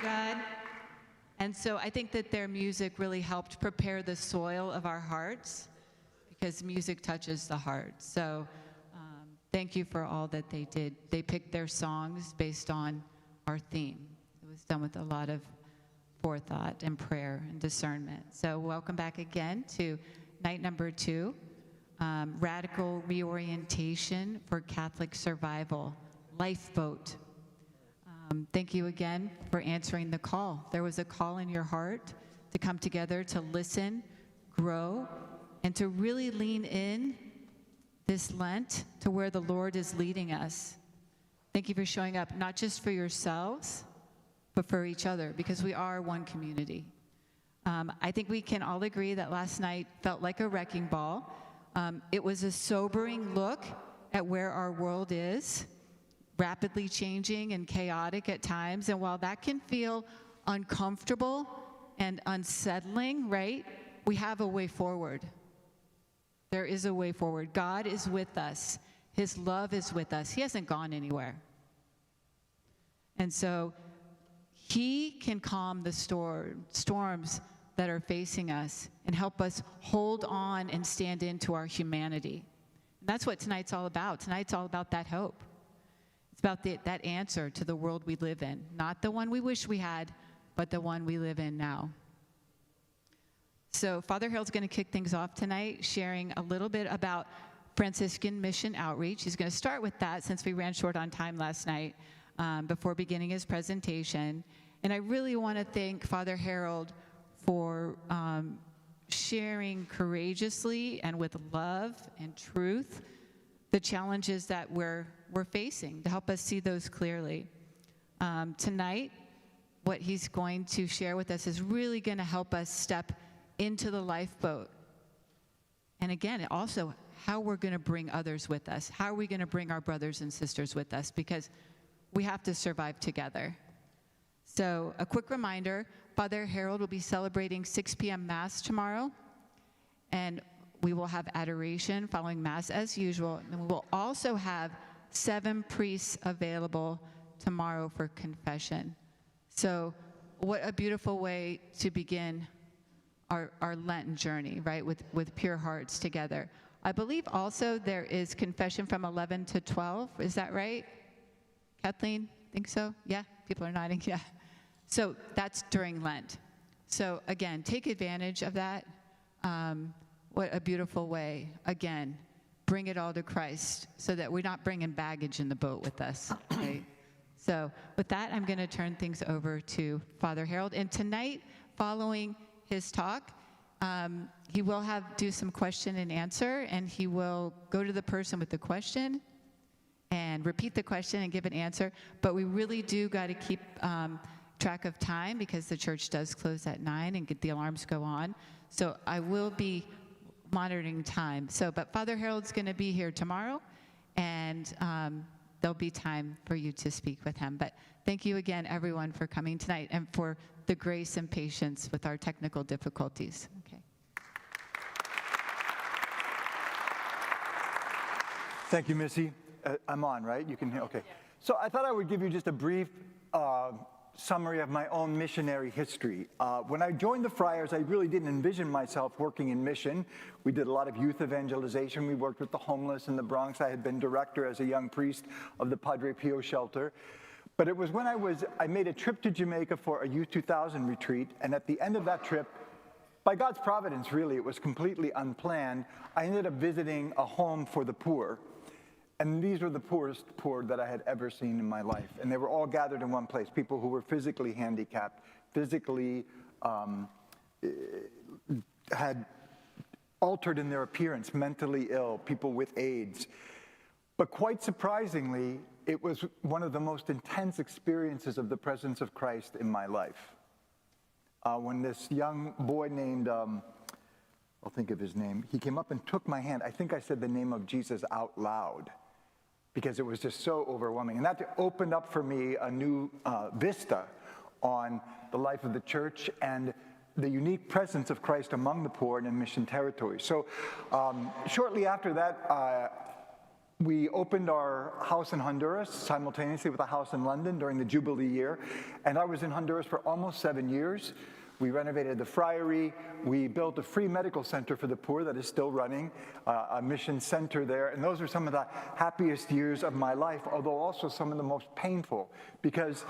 God. And so I think that their music really helped prepare the soil of our hearts, because music touches the heart. So thank you for all that they did. They picked their songs based on our theme. It was done with a lot of forethought and prayer and discernment. So welcome back again to night number 2, Radical Reorientation for Catholic Survival, Lifeboat. Thank you again for answering the call. There was a call in your heart to come together, to listen, grow, and to really lean in this Lent to where the Lord is leading us. Thank you for showing up, not just for yourselves, but for each other, because we are one community. I think we can all agree that last night felt like a wrecking ball. It was a sobering look at where our world is, rapidly changing and chaotic at times. And while that can feel uncomfortable and unsettling, right, we have a way forward. There is a way forward. God is with us. His love is with us. He hasn't gone anywhere. And so he can calm the storms that are facing us and help us hold on and stand into our humanity. And that's what tonight's all about. Tonight's all about that hope. It's about that answer to the world we live in. Not the one we wish we had, but the one we live in now. So Father Harold's going to kick things off tonight, sharing a little bit about Franciscan mission outreach. He's going to start with that since we ran short on time last night before beginning his presentation. And I really want to thank Father Harold for sharing courageously and with love and truth the challenges that we're facing, to help us see those clearly. Tonight, what he's going to share with us is really going to help us step into the lifeboat. And again, also how we're going to bring others with us. How are we going to bring our brothers and sisters with us? Because we have to survive together. So a quick reminder, Father Harold will be celebrating 6 p.m. Mass tomorrow. And we will have adoration following Mass as usual. And we will also have 7 priests available tomorrow for confession. So what a beautiful way to begin our Lenten journey, right, with pure hearts together. I believe also there is confession from 11 to 12. Is that right? Kathleen, think so? Yeah, people are nodding, yeah. So that's during Lent. So again, take advantage of that. What a beautiful way. Again, bring it all to Christ so that we're not bringing baggage in the boat with us, right? So with that, I'm going to turn things over to Father Harold. And tonight, following his talk, he will do some question and answer, and he will go to the person with the question and repeat the question and give an answer. But we really do got to keep track of time, because the church does close at 9 and get the alarms go on. So I will be monitoring time. But Father Harold's going to be here tomorrow, and there'll be time for you to speak with him. But thank you again, everyone, for coming tonight and for the grace and patience with our technical difficulties. Okay. Thank you, Missy. I'm on, right? You can hear? Okay. So I thought I would give you just a brief summary of my own missionary history. When I joined the Friars, I really didn't envision myself working in mission. We did a lot of youth evangelization. We worked with the homeless in the Bronx. I had been director as a young priest of the Padre Pio shelter. But it was when I made a trip to Jamaica for a Youth 2000 retreat, and at the end of that trip, by God's providence, really, it was completely unplanned, I ended up visiting a home for the poor. And these were the poorest poor that I had ever seen in my life. And they were all gathered in one place, people who were physically handicapped, physically had altered in their appearance, mentally ill, people with AIDS. But quite surprisingly, it was one of the most intense experiences of the presence of Christ in my life. When this young boy named, I'll think of his name, he came up and took my hand. I think I said the name of Jesus out loud, because it was just so overwhelming. And that opened up for me a new vista on the life of the church and the unique presence of Christ among the poor and in mission territories. So shortly after that, We opened our house in Honduras simultaneously with a house in London during the Jubilee year. And I was in Honduras for almost 7 years. We renovated the friary. We built a free medical center for the poor that is still running, a mission center there. And those are some of the happiest years of my life, although also some of the most painful, because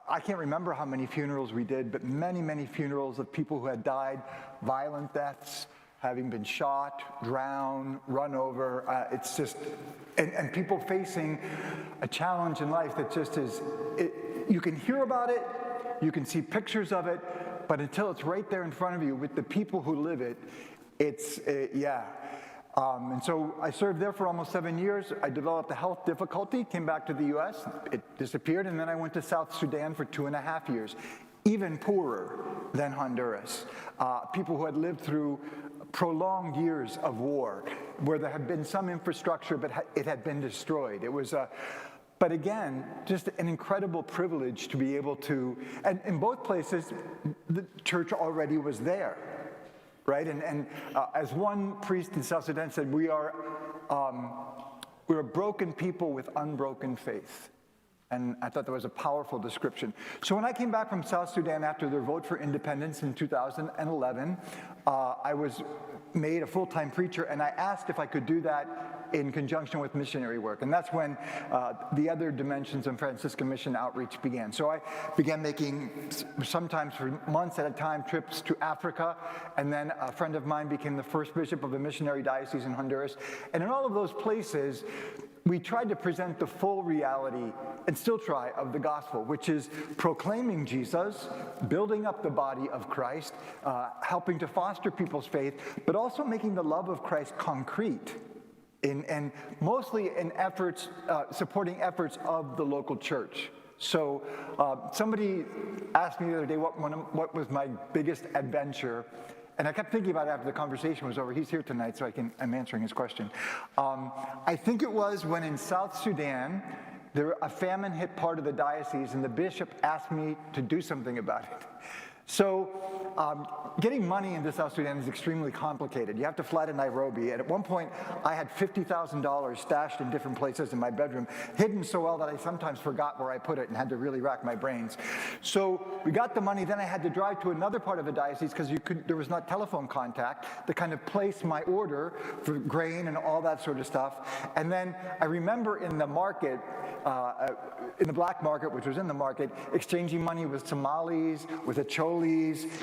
I can't remember how many funerals we did, but many, many funerals of people who had died violent deaths, having been shot, drowned, run over. It's just, and people facing a challenge in life that just is, you can hear about it, you can see pictures of it, but until it's right there in front of you with the people who live it, it's, yeah. And so I served there for almost 7 years. I developed a health difficulty, came back to the US, it disappeared, and then I went to South Sudan for 2.5 years. Even poorer than Honduras. People who had lived through prolonged years of war, where there had been some infrastructure, but it had been destroyed. It was but again, just an incredible privilege to be able to, and in both places, the church already was there, right? And as one priest in South Sudan said, we're a broken people with unbroken faith. And I thought that was a powerful description. So when I came back from South Sudan after their vote for independence in 2011, I was made a full-time preacher, and I asked if I could do that in conjunction with missionary work. And that's when the other dimensions of Franciscan mission outreach began. So I began making, sometimes for months at a time, trips to Africa, and then a friend of mine became the first bishop of a missionary diocese in Honduras. And in all of those places, we tried to present the full reality, and still try, of the gospel, which is proclaiming Jesus, building up the body of Christ, helping to foster people's faith, but also making the love of Christ concrete, and mostly in efforts, supporting efforts of the local church. So somebody asked me the other day what was my biggest adventure. And I kept thinking about it after the conversation was over. He's here tonight, so I'm answering his question. I think it was when in South Sudan, a famine hit part of the diocese, and the bishop asked me to do something about it. So getting money into South Sudan is extremely complicated. You have to fly to Nairobi. And at one point, I had $50,000 stashed in different places in my bedroom, hidden so well that I sometimes forgot where I put it and had to really rack my brains. So we got the money. Then I had to drive to another part of the diocese because there was not telephone contact to kind of place my order for grain and all that sort of stuff. And then I remember in the market, in the black market, which was in the market, exchanging money with Somalis, with Acholis,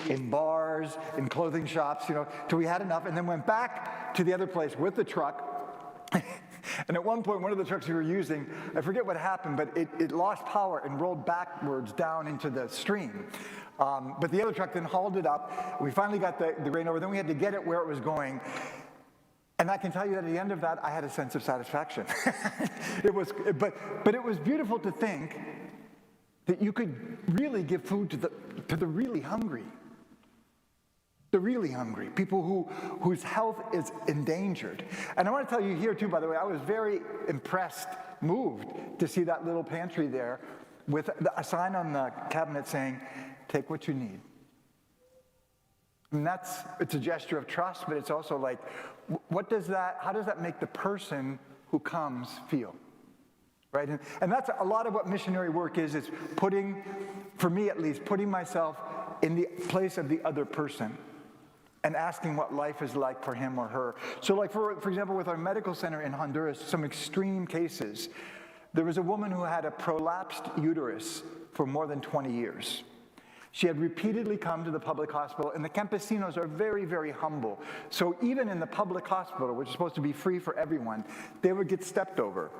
in bars, in clothing shops, till we had enough, and then went back to the other place with the truck. And at one point, one of the trucks we were using, I forget what happened, but it lost power and rolled backwards down into the stream. But the other truck then hauled it up. We finally got the grain over. Then we had to get it where it was going. And I can tell you that at the end of that, I had a sense of satisfaction. But it was beautiful to think that you could really give food to the really hungry. The really hungry, people whose health is endangered. And I want to tell you here too, by the way, I was very impressed, moved to see that little pantry there with a sign on the cabinet saying, "Take what you need." And it's a gesture of trust, but it's also like, how does that make the person who comes feel? Right? And that's a lot of what missionary work is. It's putting, for me at least, putting myself in the place of the other person and asking what life is like for him or her. So like, for example, with our medical center in Honduras, some extreme cases, there was a woman who had a prolapsed uterus for more than 20 years. She had repeatedly come to the public hospital, and the campesinos are very, very humble. So even in the public hospital, which is supposed to be free for everyone, they would get stepped over.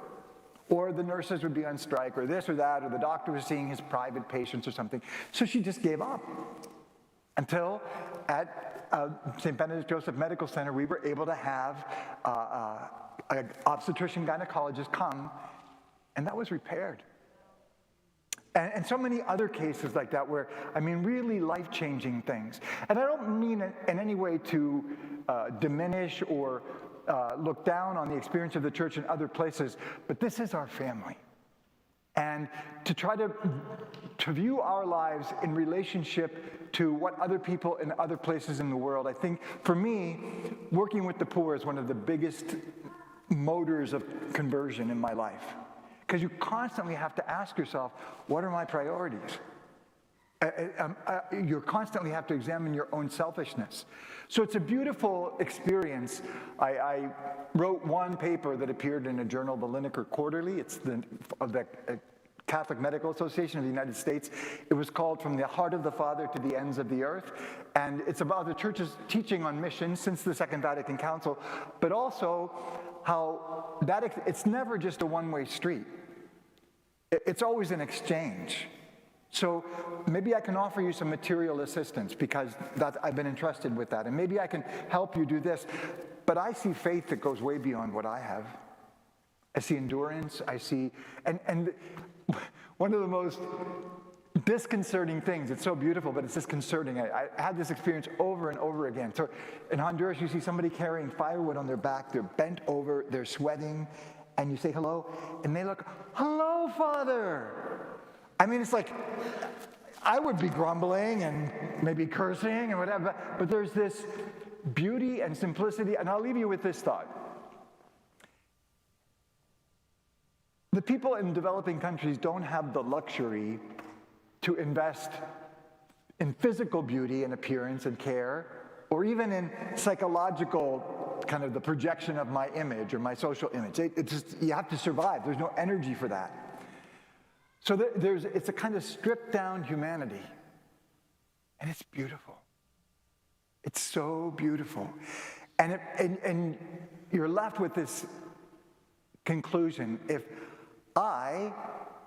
Or the nurses would be on strike, or this or that, or the doctor was seeing his private patients or something. So she just gave up. Until at St. Benedict Joseph Medical Center, we were able to have an obstetrician gynecologist come, and that was repaired. And so many other cases like that where, really life-changing things. And I don't mean in any way to diminish or look down on the experience of the church in other places, but this is our family. And to try to view our lives in relationship to what other people in other places in the world, I think, for me, working with the poor is one of the biggest motors of conversion in my life. Because you constantly have to ask yourself, what are my priorities? You constantly have to examine your own selfishness. So it's a beautiful experience. I wrote one paper that appeared in a journal, the Lineker Quarterly. It's of the Catholic Medical Association of the United States. It was called From the Heart of the Father to the Ends of the Earth. And it's about the Church's teaching on mission since the Second Vatican Council, but also how it's never just a one-way street. It's always an exchange. So maybe I can offer you some material assistance because I've been entrusted with that. And maybe I can help you do this. But I see faith that goes way beyond what I have. I see endurance. I see, and one of the most disconcerting things, it's so beautiful, but it's disconcerting. I had this experience over and over again. So in Honduras, you see somebody carrying firewood on their back. They're bent over. They're sweating. And you say hello, and they look, hello, Father. I mean, it's like, I would be grumbling and maybe cursing and whatever, but there's this beauty and simplicity, and I'll leave you with this thought. The people in developing countries don't have the luxury to invest in physical beauty and appearance and care, or even in psychological kind of the projection of my image or my social image. You have to survive. There's no energy for that. So it's a kind of stripped down humanity. And it's beautiful. It's so beautiful. And you're left with this conclusion. If I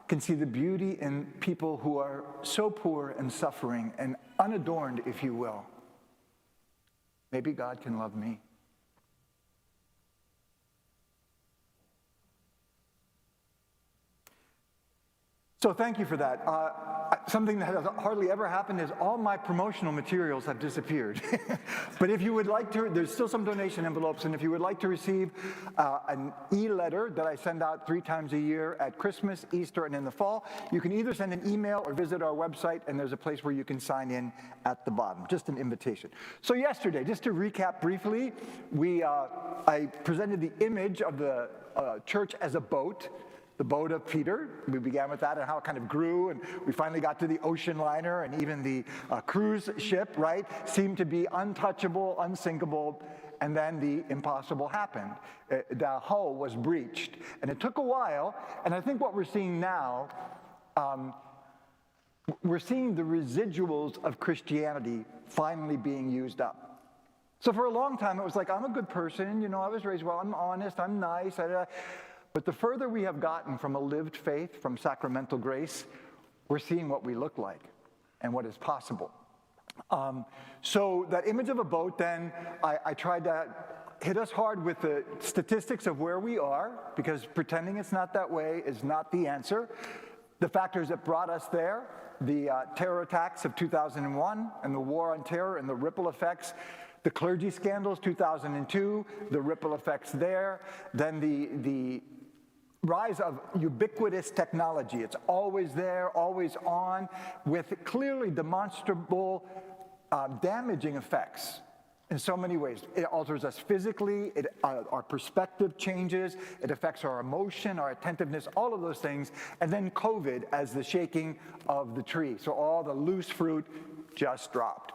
can see the beauty in people who are so poor and suffering and unadorned, if you will, maybe God can love me. So thank you for that. Something that has hardly ever happened is all my promotional materials have disappeared. But if you would like to, there's still some donation envelopes, and if you would like to receive an e-letter that I send out 3 times a year at Christmas, Easter, and in the fall, you can either send an email or visit our website, and there's a place where you can sign in at the bottom, just an invitation. So yesterday, just to recap briefly, I presented the image of the church as a boat. The boat of Peter, we began with that and how it kind of grew, and we finally got to the ocean liner, and even the cruise ship, right, seemed to be untouchable, unsinkable, and then the impossible happened. The hull was breached, and it took a while, and I think what we're seeing now, we're seeing the residuals of Christianity finally being used up. So for a long time, it was like, I'm a good person, I was raised well, I'm honest, I'm nice, But the further we have gotten from a lived faith, from sacramental grace, we're seeing what we look like and what is possible. So that image of a boat, then, I tried to hit us hard with the statistics of where we are, because pretending it's not that way is not the answer. The factors that brought us there, the terror attacks of 2001 and the war on terror and the ripple effects, the clergy scandals, 2002, the ripple effects there, then the rise of ubiquitous technology. It's always there, always on, with clearly demonstrable damaging effects in so many ways. It alters us physically, our perspective changes, it affects our emotion, our attentiveness, all of those things, and then COVID as the shaking of the tree. So all the loose fruit just dropped.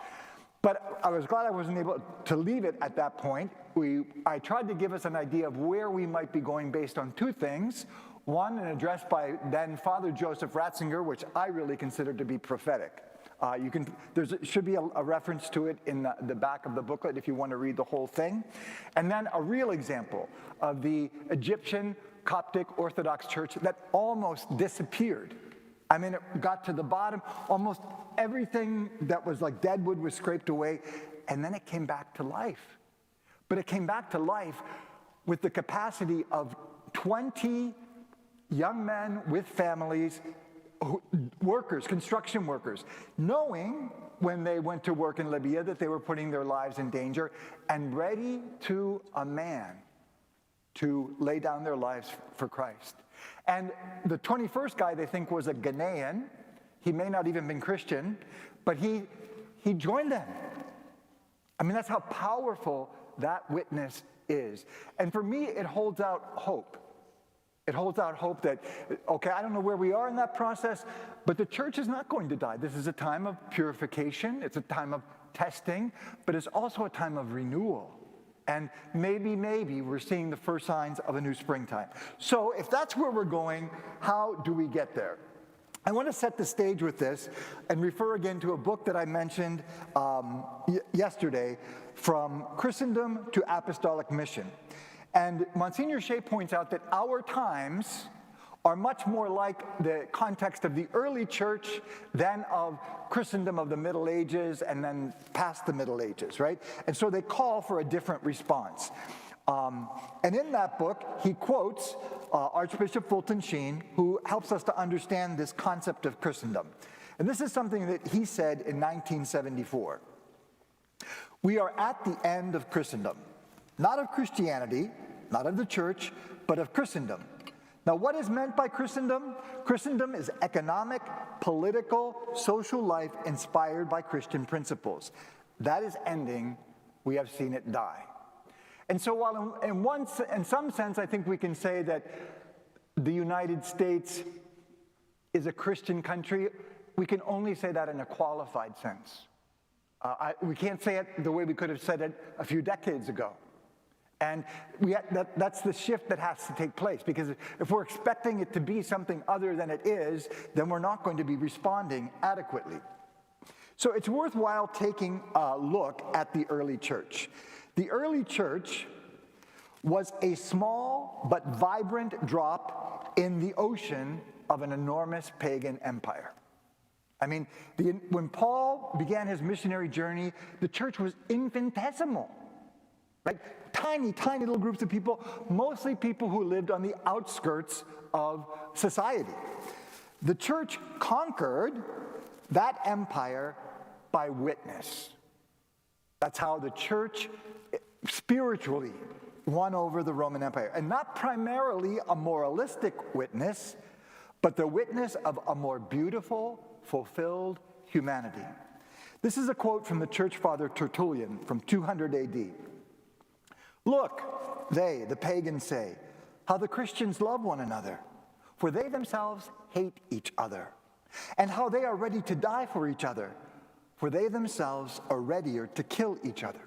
But I was glad I wasn't able to leave it at that point. I tried to give us an idea of where we might be going based on 2 things. One, an address by then Father Joseph Ratzinger, which I really consider to be prophetic. There should be a reference to it in the back of the booklet if you want to read the whole thing. And then a real example of the Egyptian Coptic Orthodox Church that almost disappeared. I mean, it got to the bottom. Almost everything that was like dead wood was scraped away, and then it came back to life. But it came back to life with the capacity of 20 young men with families, workers, construction workers, knowing when they went to work in Libya that they were putting their lives in danger, and ready to a man to lay down their lives for Christ. And the 21st guy they think was a Ghanaian. He may not even been Christian, but he joined them. I mean, that's how powerful that witness is. And for me, it holds out hope. It holds out hope that, okay, I don't know where we are in that process, but the church is not going to die. This is a time of purification. It's a time of testing, but it's also a time of renewal. And maybe we're seeing the first signs of a new springtime. So if that's where we're going, how do we get there? I want to set the stage with this and refer again to a book that I mentioned yesterday, From Christendom to Apostolic Mission. And Monsignor Shea points out that our times are much more like the context of the early church than of Christendom of the Middle Ages and then past the Middle Ages, right? And so they call for a different response. And in that book, he quotes Archbishop Fulton Sheen, who helps us to understand this concept of Christendom. And this is something that he said in 1974. We are at the end of Christendom, not of Christianity, not of the church, but of Christendom. Now, what is meant by Christendom? Christendom is economic, political, social life inspired by Christian principles. That is ending. We have seen it die. And so while in some sense, I think we can say that the United States is a Christian country, we can only say that in a qualified sense. We can't say it the way we could have said it a few decades ago. And that's the shift that has to take place, because if we're expecting it to be something other than it is, then we're not going to be responding adequately. So it's worthwhile taking a look at the early church. The early church was a small but vibrant drop in the ocean of an enormous pagan empire. I mean, when Paul began his missionary journey, the church was infinitesimal. Right? Tiny, tiny little groups of people, mostly people who lived on the outskirts of society. The church conquered that empire by witness. That's how the church spiritually won over the Roman Empire. And not primarily a moralistic witness, but the witness of a more beautiful, fulfilled humanity. This is a quote from the church father Tertullian from 200 AD. Look, they, the pagans, say, how the Christians love one another, for they themselves hate each other, and how they are ready to die for each other, for they themselves are readier to kill each other.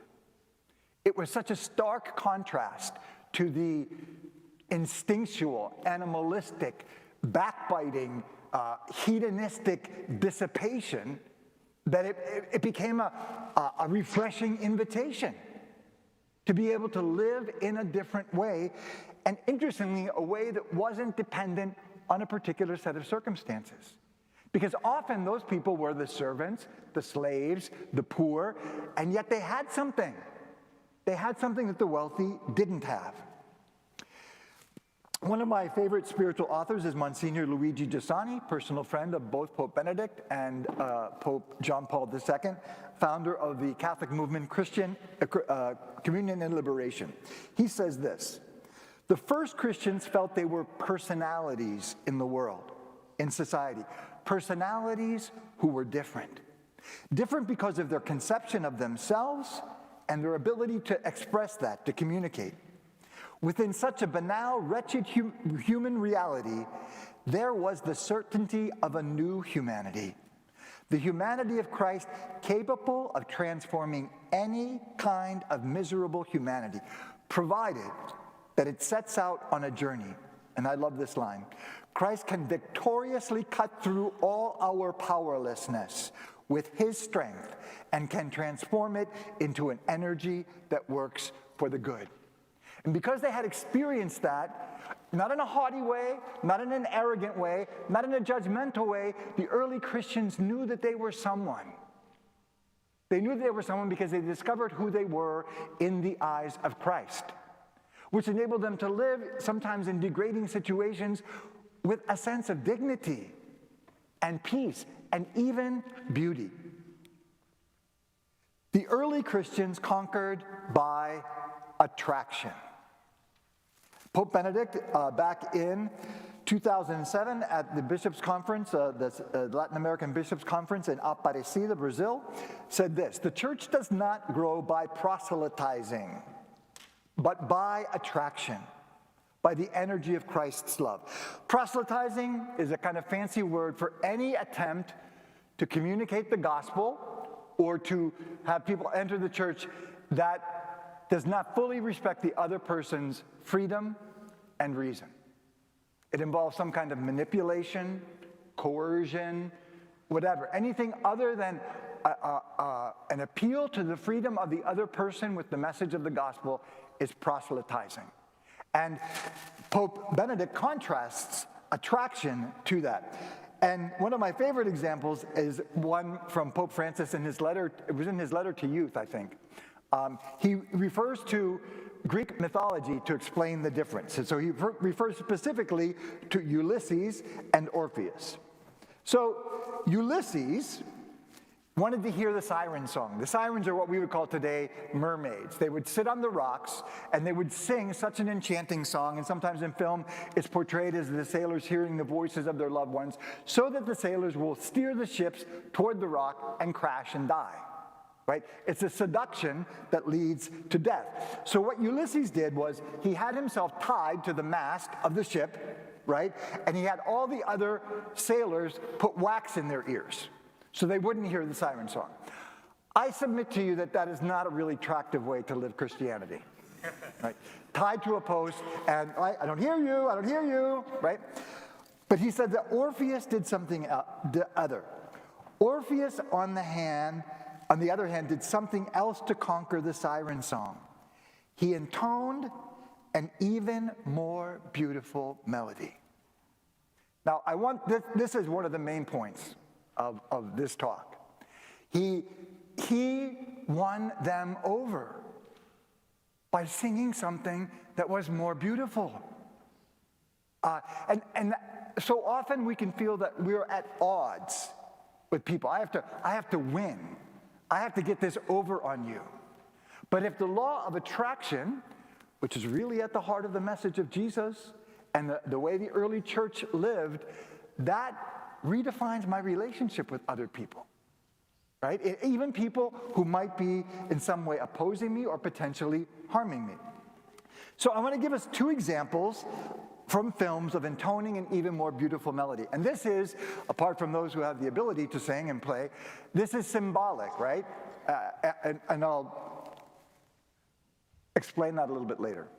It was such a stark contrast to the instinctual, animalistic, backbiting, hedonistic dissipation that it became a refreshing invitation to be able to live in a different way, and interestingly, a way that wasn't dependent on a particular set of circumstances. Because often those people were the servants, the slaves, the poor, and yet they had something. They had something that the wealthy didn't have. One of my favorite spiritual authors is Monsignor Luigi Giussani, personal friend of both Pope Benedict and Pope John Paul II, founder of the Catholic movement Christian Communion and Liberation. He says this: the first Christians felt they were personalities in the world, in society. Personalities who were different. Different because of their conception of themselves and their ability to express that, to communicate. Within such a banal, wretched human reality, there was the certainty of a new humanity. The humanity of Christ, capable of transforming any kind of miserable humanity, provided that it sets out on a journey. And I love this line: Christ can victoriously cut through all our powerlessness with his strength and can transform it into an energy that works for the good. And because they had experienced that, not in a haughty way, not in an arrogant way, not in a judgmental way, the early Christians knew that they were someone. They knew they were someone because they discovered who they were in the eyes of Christ, which enabled them to live, sometimes in degrading situations, with a sense of dignity and peace and even beauty. The early Christians conquered by attraction. Pope Benedict, back in 2007 at the Bishops' Conference, the Latin American Bishops' Conference in Aparecida, Brazil, said this: the church does not grow by proselytizing, but by attraction, by the energy of Christ's love. Proselytizing is a kind of fancy word for any attempt to communicate the gospel or to have people enter the church that does not fully respect the other person's freedom and reason. It involves some kind of manipulation, coercion, whatever. Anything other than an appeal to the freedom of the other person with the message of the gospel is proselytizing. And Pope Benedict contrasts attraction to that. And one of my favorite examples is one from Pope Francis in his letter. It was in his letter to youth, I think. He refers to Greek mythology to explain the difference. And so he refers specifically to Ulysses and Orpheus. So Ulysses wanted to hear the siren song. The sirens are what we would call today mermaids. They would sit on the rocks and they would sing such an enchanting song, and sometimes in film it's portrayed as the sailors hearing the voices of their loved ones, so that the sailors will steer the ships toward the rock and crash and die. Right? It's a seduction that leads to death. So what Ulysses did was he had himself tied to the mast of the ship, right? And he had all the other sailors put wax in their ears so they wouldn't hear the siren song. I submit to you that that is not a really attractive way to live Christianity, right? Tied to a post, and I don't hear you, right? But he said that Orpheus did something other. Orpheus, on the other hand, did something else to conquer the siren song. He intoned an even more beautiful melody. Now, this is one of the main points of this talk. He won them over by singing something that was more beautiful. And so often we can feel that we're at odds with people. I have to win. I have to get this over on you. But if the law of attraction, which is really at the heart of the message of Jesus and the way the early church lived, that redefines my relationship with other people, right? Even people who might be in some way opposing me or potentially harming me. So I want to give us two examples from films of intoning an even more beautiful melody. And this is, apart from those who have the ability to sing and play, this is symbolic, right? And I'll explain that a little bit later.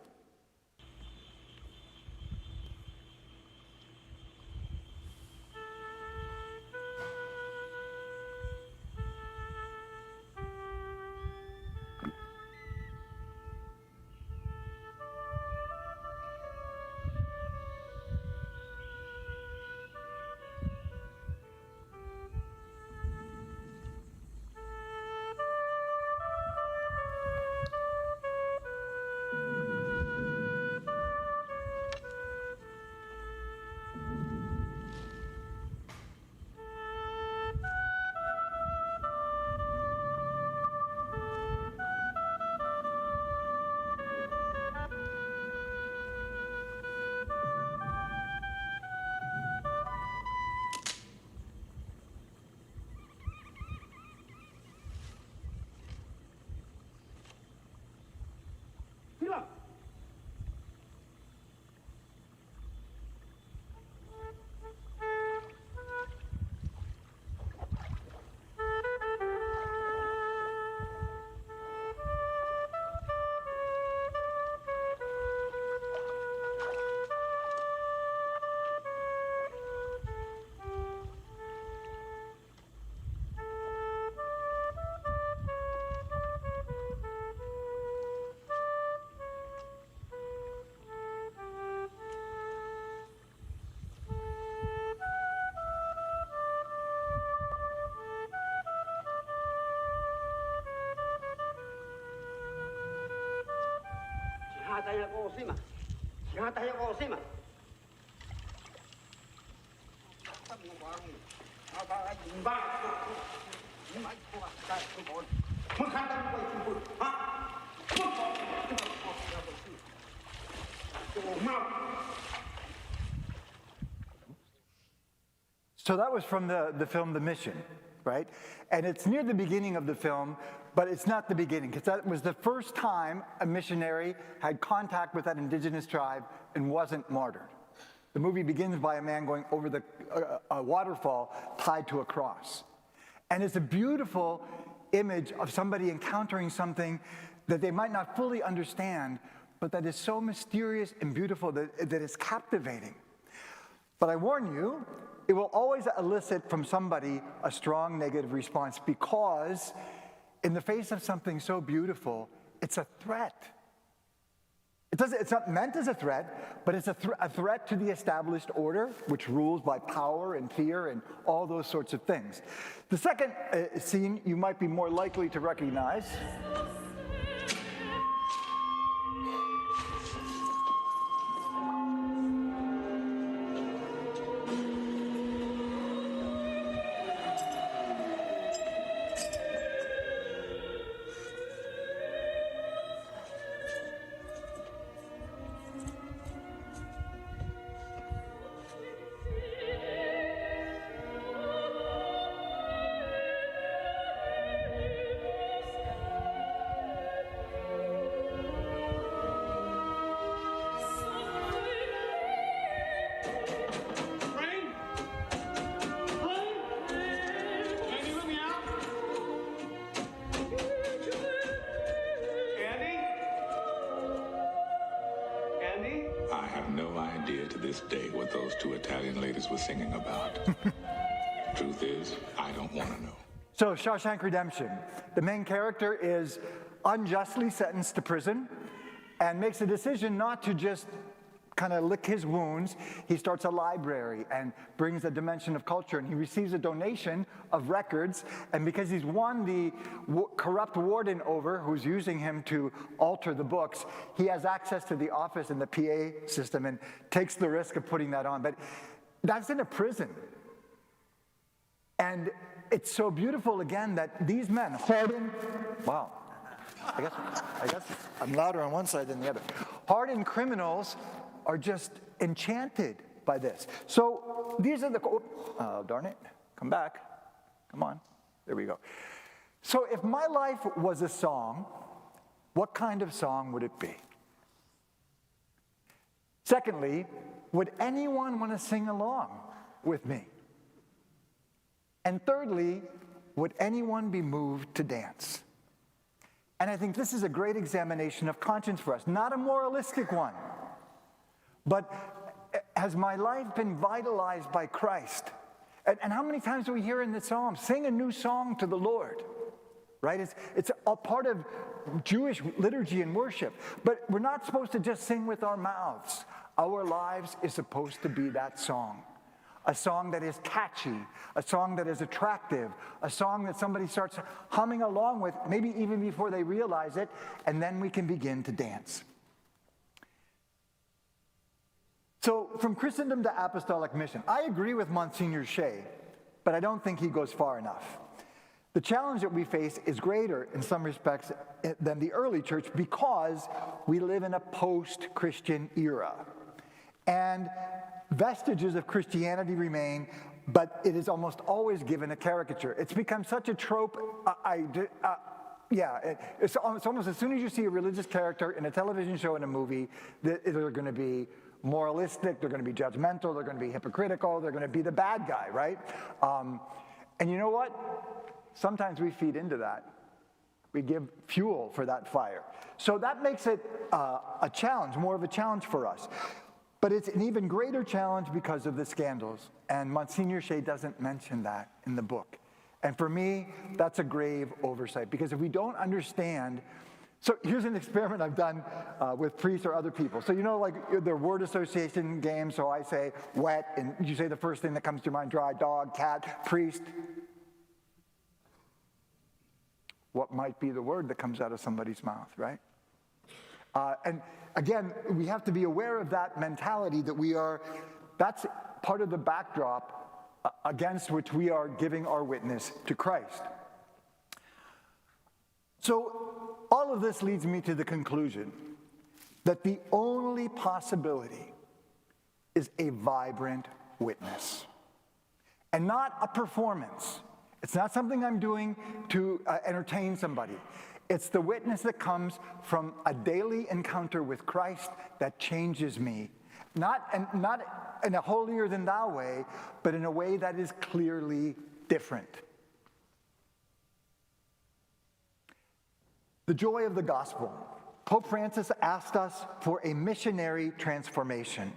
So that was from the film The Mission. right? And it's near the beginning of the film, but it's not the beginning, because that was the first time a missionary had contact with that indigenous tribe and wasn't martyred. The movie begins by a man going over a waterfall tied to a cross. And it's a beautiful image of somebody encountering something that they might not fully understand, but that is so mysterious and beautiful that it's captivating. But I warn you, it will always elicit from somebody a strong negative response, because in the face of something so beautiful, it's a threat. It's not meant as a threat, but it's a threat to the established order, which rules by power and fear and all those sorts of things. The second scene you might be more likely to recognize. I have no idea to this day what those two Italian ladies were singing about. Truth is, I don't want to know. So, Shawshank Redemption. The main character is unjustly sentenced to prison and makes a decision not to just kind of lick his wounds. He starts a library and brings a dimension of culture, and he receives a donation of records, and because he's won the corrupt warden over who's using him to alter the books, he has access to the office and the PA system and takes the risk of putting that on. But that's in a prison. And it's so beautiful, again, that these men, hardened, wow, I guess I'm louder on one side than the other. Hardened criminals are just enchanted by this. So these are the, oh, darn it, come back. Come on, there we go. So if my life was a song, what kind of song would it be? Secondly, would anyone want to sing along with me? And thirdly, would anyone be moved to dance? And I think this is a great examination of conscience for us, not a moralistic one, but has my life been vitalized by Christ? And how many times do we hear in the Psalms, sing a new song to the Lord, right? It's a part of Jewish liturgy and worship, but we're not supposed to just sing with our mouths. Our lives is supposed to be that song. A song that is catchy, a song that is attractive, a song that somebody starts humming along with, maybe even before they realize it, and then we can begin to dance. So, from Christendom to apostolic mission, I agree with Monsignor Shea, but I don't think he goes far enough. The challenge that we face is greater in some respects than the early church because we live in a post-Christian era. And vestiges of Christianity remain, but it is almost always given a caricature. It's become such a trope. It's almost as soon as you see a religious character in a television show, in a movie, they're going to be moralistic, they're going to be judgmental, they're going to be hypocritical, they're going to be the bad guy, right? And you know what? Sometimes we feed into that. We give fuel for that fire. So that makes it a challenge, more of a challenge for us. But it's an even greater challenge because of the scandals. And Monsignor Shea doesn't mention that in the book. And for me, that's a grave oversight. Because if we don't understand, so here's an experiment I've done with priests or other people. So you know, like their word association games, so I say wet, and you say the first thing that comes to your mind, dry, dog, cat, priest. What might be the word that comes out of somebody's mouth, right? And again, we have to be aware of that mentality that that's part of the backdrop against which we are giving our witness to Christ. So all of this leads me to the conclusion that the only possibility is a vibrant witness, and not a performance, It's not something I'm doing to entertain somebody. It's the witness that comes from a daily encounter with Christ that changes me. Not in a holier-than-thou way, but in a way that is clearly different. The joy of the gospel. Pope Francis asked us for a missionary transformation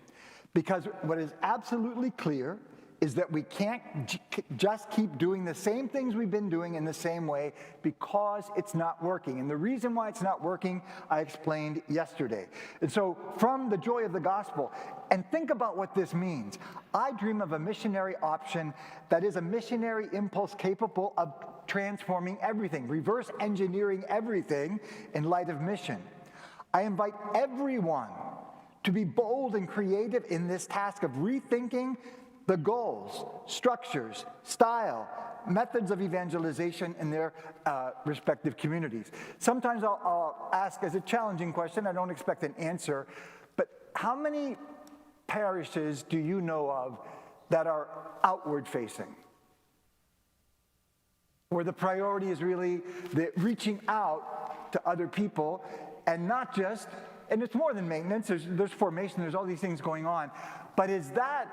because what is absolutely clear is that we can't just keep doing the same things we've been doing in the same way because it's not working. And the reason why it's not working, I explained yesterday. And so from the joy of the gospel, and think about what this means. I dream of a missionary option that is a missionary impulse capable of transforming everything, reverse engineering everything in light of mission. I invite everyone to be bold and creative in this task of rethinking the goals, structures, style, methods of evangelization in their respective communities. Sometimes I'll ask as a challenging question, I don't expect an answer, but how many parishes do you know of that are outward facing? Where the priority is really the reaching out to other people and not just, and it's more than maintenance, there's formation, there's all these things going on, but is that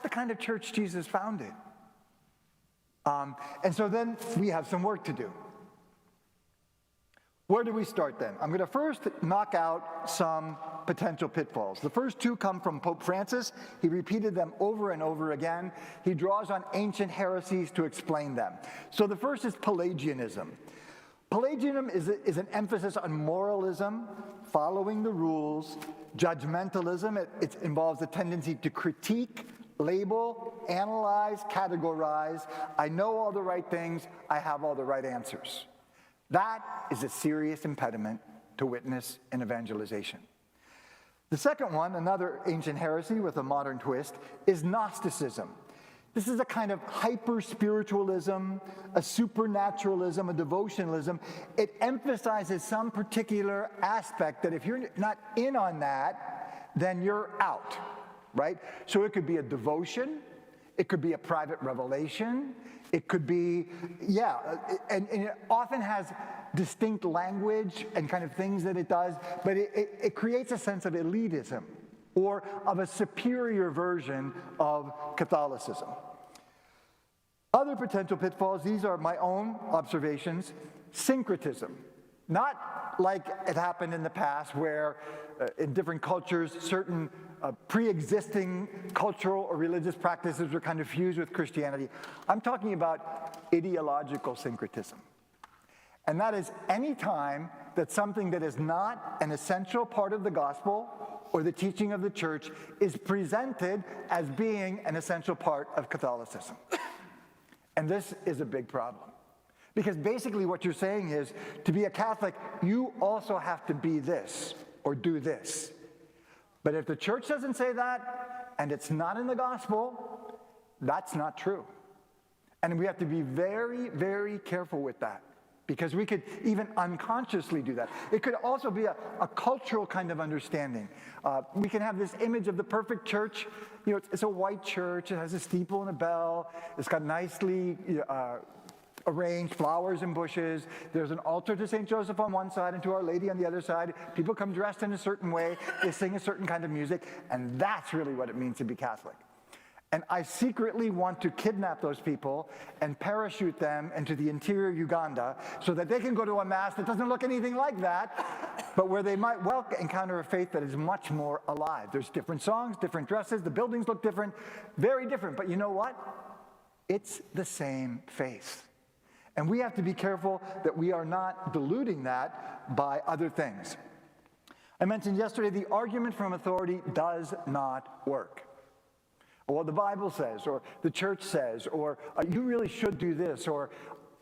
the kind of church Jesus founded? And so then we have some work to do. Where do we start then? I'm going to first knock out some potential pitfalls. The first two come from Pope Francis. He repeated them over and over again. He draws on ancient heresies to explain them. So the first is Pelagianism. Pelagianism is an emphasis on moralism, following the rules, judgmentalism. It involves a tendency to critique, label, analyze, categorize. I know all the right things. I have all the right answers. That is a serious impediment to witness and evangelization. The second one, another ancient heresy with a modern twist, is Gnosticism. This is a kind of hyper-spiritualism, a supernaturalism, a devotionalism. It emphasizes some particular aspect that if you're not in on that, then you're out, right? So it could be a devotion, it could be a private revelation, it could be, and it often has distinct language and kind of things that it does, but it creates a sense of elitism or of a superior version of Catholicism. Other potential pitfalls, these are my own observations. Syncretism. Not like it happened in the past where in different cultures, certain pre-existing cultural or religious practices were kind of fused with Christianity. I'm talking about ideological syncretism. And that is any time that something that is not an essential part of the gospel or the teaching of the church is presented as being an essential part of Catholicism. And this is a big problem. Because basically what you're saying is, to be a Catholic, you also have to be this or do this. But if the church doesn't say that, and it's not in the gospel, that's not true. And we have to be very, very careful with that. Because we could even unconsciously do that. It could also be a cultural kind of understanding. We can have this image of the perfect church. You know, it's a white church. It has a steeple and a bell. It's got nicely arranged flowers and bushes. There's an altar to St. Joseph on one side and to Our Lady on the other side. People come dressed in a certain way. They sing a certain kind of music. And that's really what it means to be Catholic. And I secretly want to kidnap those people and parachute them into the interior Uganda so that they can go to a mass that doesn't look anything like that, but where they might well encounter a faith that is much more alive. There's different songs, different dresses, the buildings look different, very different. But you know what? It's the same faith. And we have to be careful that we are not diluting that by other things. I mentioned yesterday the argument from authority does not work. Or the Bible says, or the church says, or you really should do this, or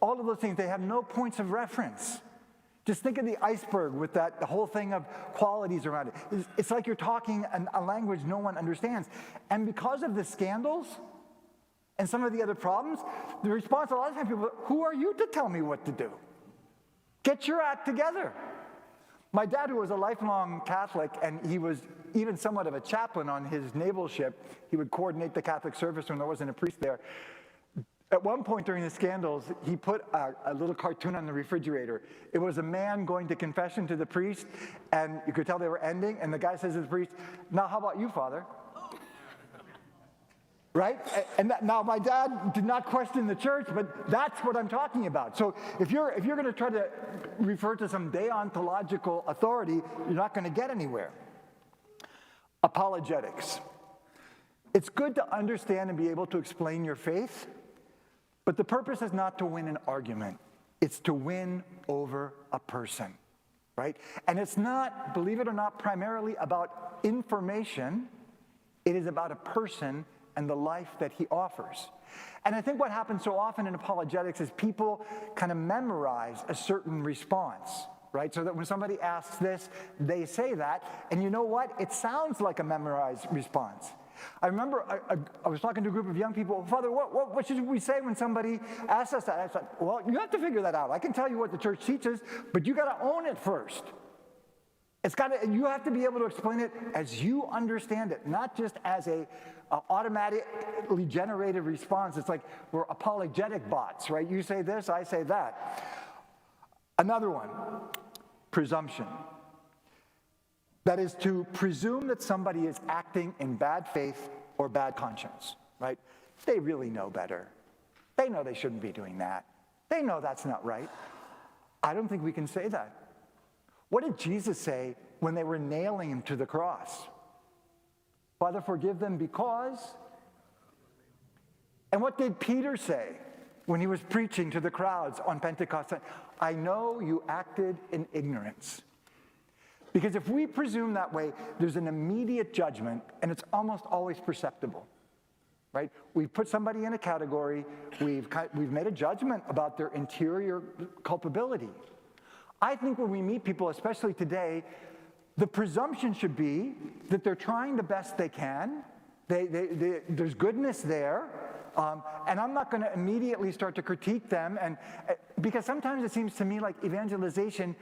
all of those things, they have no points of reference. Just think of the iceberg with the whole thing of qualities around it. It's like you're talking a language no one understands. And because of the scandals and some of the other problems, the response a lot of times people, who are you to tell me what to do? Get your act together. My dad, who was a lifelong Catholic, and he was even somewhat of a chaplain on his naval ship, he would coordinate the Catholic service when there wasn't a priest there. At one point during the scandals, he put a little cartoon on the refrigerator. It was a man going to confession to the priest, and you could tell they were ending, and the guy says to the priest, "Now, how about you, Father?" Right? And now, my dad did not question the church, but that's what I'm talking about. So if you're going to try to refer to some deontological authority, you're not going to get anywhere. Apologetics. It's good to understand and be able to explain your faith, but the purpose is not to win an argument. It's to win over a person, right? And it's not, believe it or not, primarily about information. It is about a person and the life that he offers. And I think what happens so often in apologetics is people kind of memorize a certain response, right? So that when somebody asks this, they say that. And you know what? It sounds like a memorized response. I remember I was talking to a group of young people, "Father, what should we say when somebody asks us that?" I said, "Well, you have to figure that out. I can tell you what the church teaches, but you got to own it first. You have to be able to explain it as you understand it, not just as a automatically generated response. It's like we're apologetic bots, right? You say this, I say that." Another one, presumption. That is to presume that somebody is acting in bad faith or bad conscience, right? They really know better. They know they shouldn't be doing that. They know that's not right. I don't think we can say that. What did Jesus say when they were nailing him to the cross? "Father, forgive them because..." And what did Peter say when he was preaching to the crowds on Pentecost? "I know you acted in ignorance." Because if we presume that way, there's an immediate judgment, and it's almost always perceptible, right? We've put somebody in a category, we've made a judgment about their interior culpability. I think when we meet people, especially today, the presumption should be that they're trying the best they can. There's goodness there, and I'm not going to immediately start to critique them. And because sometimes it seems to me like evangelization,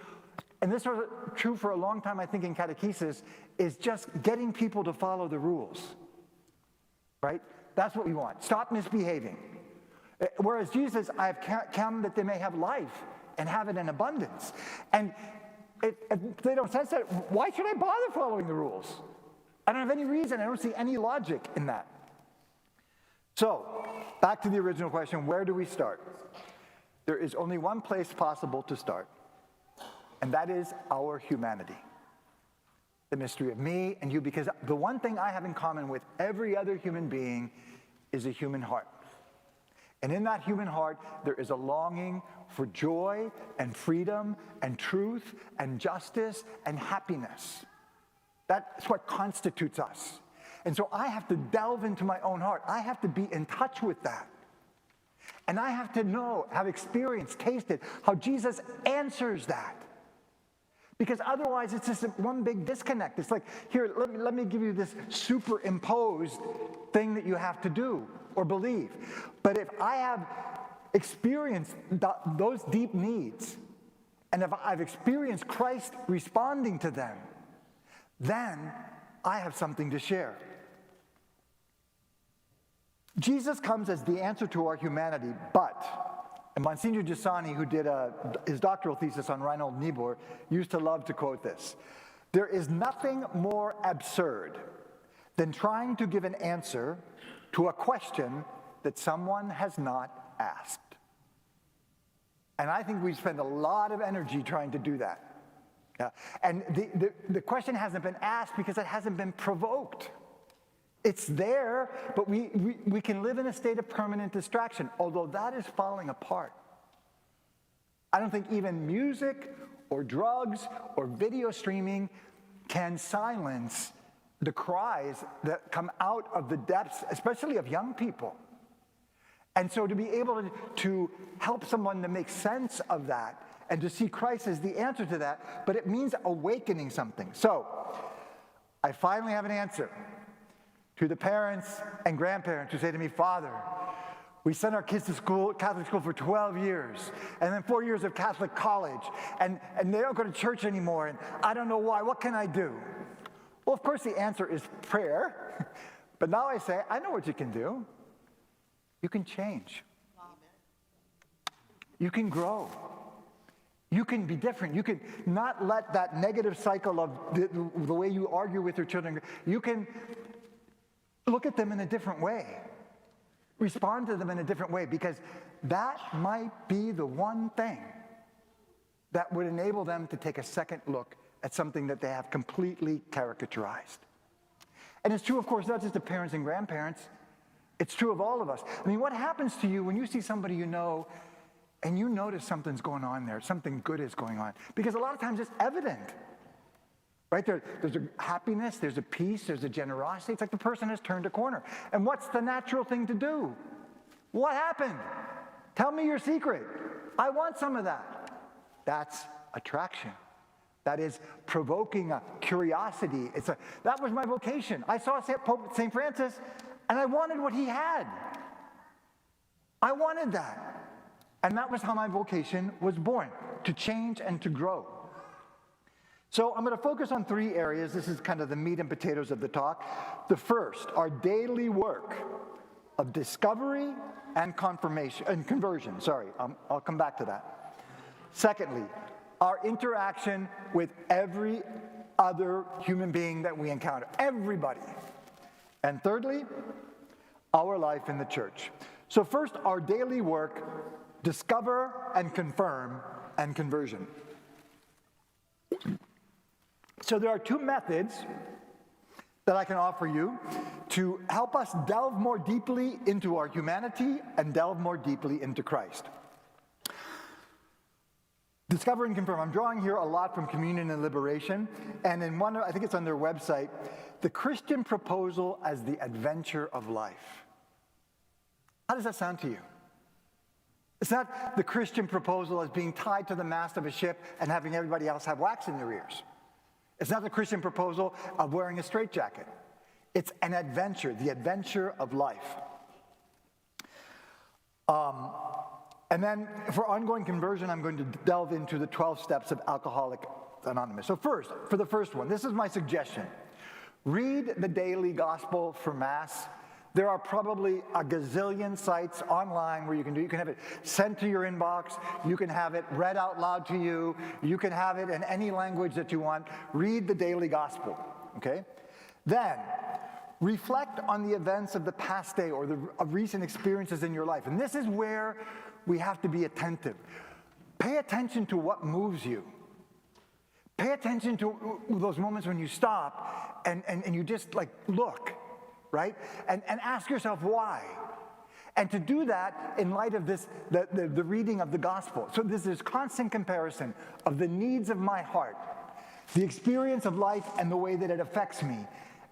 and this was true for a long time, I think, in catechesis, is just getting people to follow the rules, right? That's what we want. Stop misbehaving. Whereas Jesus, "I have come that they may have life and have it in abundance." And if they don't sense that, why should I bother following the rules? I don't have any reason. I don't see any logic in that. So, back to the original question, where do we start? There is only one place possible to start, and that is our humanity. The mystery of me and you, because the one thing I have in common with every other human being is a human heart. And in that human heart, there is a longing for joy and freedom and truth and justice and happiness. That's what constitutes us. And so I have to delve into my own heart. I have to be in touch with that. And I have to know, have experienced, tasted how Jesus answers that. Because otherwise, it's just one big disconnect. It's like, here, let me give you this superimposed thing that you have to do or believe. But if I have experienced those deep needs, and if I've experienced Christ responding to them, then I have something to share. Jesus comes as the answer to our humanity, but... And Monsignor Giussani, who did his doctoral thesis on Reinhold Niebuhr, used to love to quote this: "There is nothing more absurd than trying to give an answer to a question that someone has not asked." And I think we spend a lot of energy trying to do that. Yeah. And the question hasn't been asked because it hasn't been provoked. It's there, but we can live in a state of permanent distraction, although that is falling apart. I don't think even music or drugs or video streaming can silence the cries that come out of the depths, especially of young people. And so to be able to help someone to make sense of that and to see Christ as the answer to that, but it means awakening something. So I finally have an answer to the parents and grandparents who say to me, "Father, we sent our kids to school, Catholic school for 12 years, and then 4 years of Catholic college, and they don't go to church anymore, and I don't know why. What can I do?" Well, of course, the answer is prayer. But now I say, I know what you can do. You can change. Wow. You can grow. You can be different. You can not let that negative cycle of the way you argue with your children, you can look at them in a different way. Respond to them in a different way, because that might be the one thing that would enable them to take a second look at something that they have completely caricaturized. And it's true, of course, not just of parents and grandparents. It's true of all of us. I mean, what happens to you when you see somebody you know and you notice something's going on there, something good is going on? Because a lot of times it's evident, right? There's a happiness, there's a peace, there's a generosity. It's like the person has turned a corner. And what's the natural thing to do? What happened? Tell me your secret. I want some of that. That's attraction. That is provoking a curiosity. That was my vocation. I saw Pope St. Francis, and I wanted what he had. I wanted that. And that was how my vocation was born, to change and to grow. So I'm going to focus on 3 areas. This is kind of the meat and potatoes of the talk. The first, our daily work of discovery and confirmation and conversion. Sorry, I'll come back to that. Secondly, our interaction with every other human being that we encounter, everybody. And thirdly, our life in the church. So first, our daily work, discover and confirm and conversion. So there are 2 methods that I can offer you to help us delve more deeply into our humanity and delve more deeply into Christ. Discover and confirm. I'm drawing here a lot from Communion and Liberation, and in one, I think it's on their website, the Christian proposal as the adventure of life. How does that sound to you? It's not the Christian proposal as being tied to the mast of a ship and having everybody else have wax in their ears. It's not the Christian proposal of wearing a straitjacket. It's an adventure, the adventure of life. And then for ongoing conversion, I'm going to delve into the 12 steps of Alcoholics Anonymous. So first, for the first one, this is my suggestion. Read the daily gospel for Mass. There are probably a gazillion sites online where you can have it sent to your inbox. You can have it read out loud to you. You can have it in any language that you want. Read the daily gospel, okay? Then, reflect on the events of the past day or of recent experiences in your life. And this is where we have to be attentive. Pay attention to what moves you. Pay attention to those moments when you stop and you just like look, right? And ask yourself why. And to do that in light of this, the reading of the gospel. So this is constant comparison of the needs of my heart, the experience of life and the way that it affects me,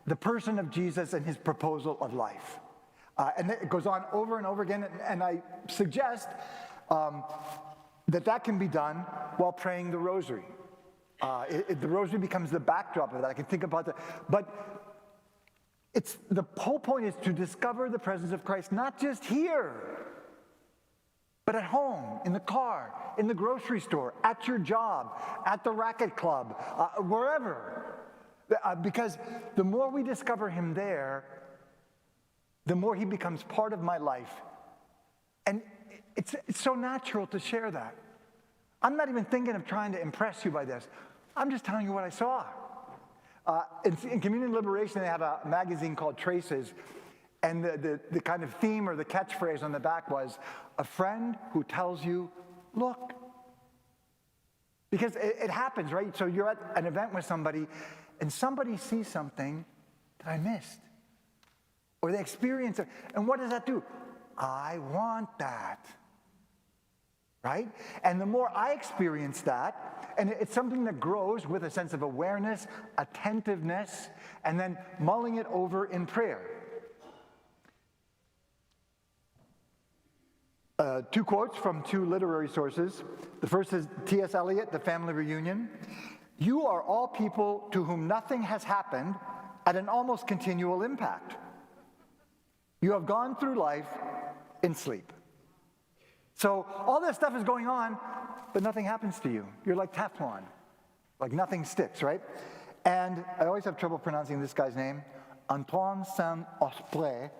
the person of Jesus and his proposal of life. And it goes on over and over again, and I suggest that can be done while praying the rosary. The rosary becomes the backdrop of that. I can think about that. But the whole point is to discover the presence of Christ, not just here, but at home, in the car, in the grocery store, at your job, at the racket club, wherever. Because the more we discover him there, the more he becomes part of my life. And it's so natural to share that. I'm not even thinking of trying to impress you by this. I'm just telling you what I saw. In Communion and Liberation, they have a magazine called Traces, and the kind of theme or the catchphrase on the back was, a friend who tells you, look. Because it happens, right? So you're at an event with somebody, and somebody sees something that I missed. Or they experience it. And what does that do? I want that. Right? And the more I experience that, and it's something that grows with a sense of awareness, attentiveness, and then mulling it over in prayer. 2 quotes from 2 literary sources. The first is T.S. Eliot, The Family Reunion. You are all people to whom nothing has happened at an almost continual impact. You have gone through life in sleep. So all this stuff is going on, but nothing happens to you. You're like Teflon, like nothing sticks, right? And I always have trouble pronouncing this guy's name, Antoine Saint-Exupéry,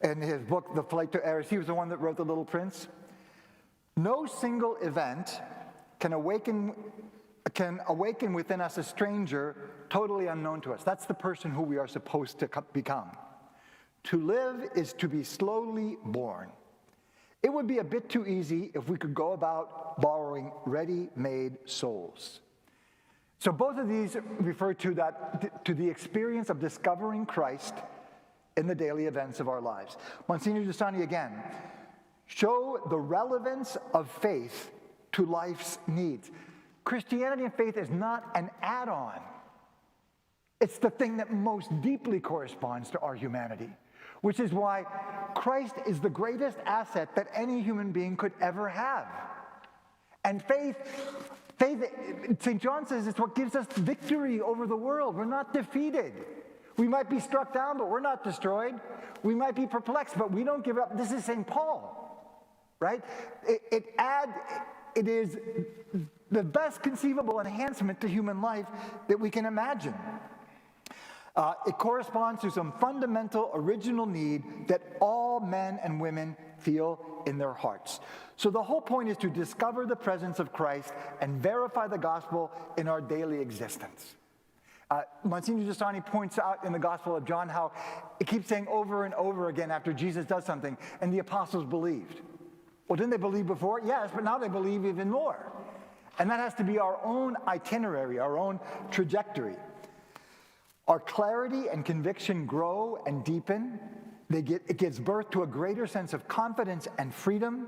in his book, The Flight to Eris. He was the one that wrote The Little Prince. No single event can awaken within us a stranger totally unknown to us. That's the person who we are supposed to become. To live is to be slowly born. It would be a bit too easy if we could go about borrowing ready-made souls. So both of these refer to the experience of discovering Christ in the daily events of our lives. Monsignor Giussani again, show the relevance of faith to life's needs. Christianity and faith is not an add-on. It's the thing that most deeply corresponds to our humanity, which is why Christ is the greatest asset that any human being could ever have. And faith, St. John says, it's what gives us victory over the world. We're not defeated. We might be struck down, but we're not destroyed. We might be perplexed, but we don't give up. This is St. Paul, right? It is the best conceivable enhancement to human life that we can imagine. It corresponds to some fundamental original need that all men and women feel in their hearts. So the whole point is to discover the presence of Christ and verify the gospel in our daily existence. Monsignor Giussani points out in the Gospel of John how it keeps saying over and over again after Jesus does something, and the apostles believed. Well, didn't they believe before? Yes, but now they believe even more. And that has to be our own itinerary, our own trajectory. Our clarity and conviction grow and deepen. It gives birth to a greater sense of confidence and freedom.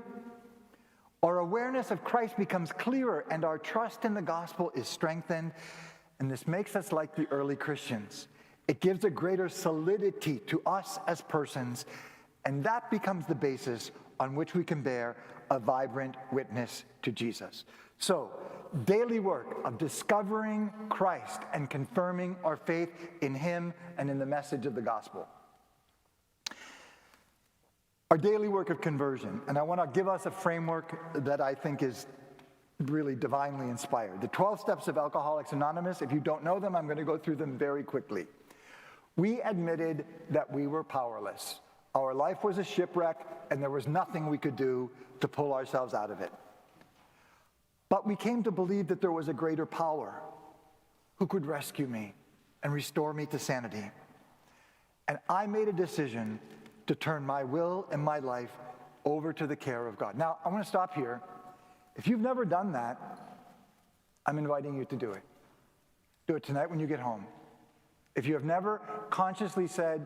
Our awareness of Christ becomes clearer, and our trust in the gospel is strengthened. And this makes us like the early Christians. It gives a greater solidity to us as persons, and that becomes the basis on which we can bear a vibrant witness to Jesus. So, daily work of discovering Christ and confirming our faith in him and in the message of the gospel. Our daily work of conversion, and I want to give us a framework that I think is really divinely inspired. The 12 steps of Alcoholics Anonymous, if you don't know them, I'm going to go through them very quickly. We admitted that we were powerless. Our life was a shipwreck, and there was nothing we could do to pull ourselves out of it. But we came to believe that there was a greater power who could rescue me and restore me to sanity. And I made a decision to turn my will and my life over to the care of God. Now, I want to stop here. If you've never done that, I'm inviting you to do it. Do it tonight when you get home. If you have never consciously said,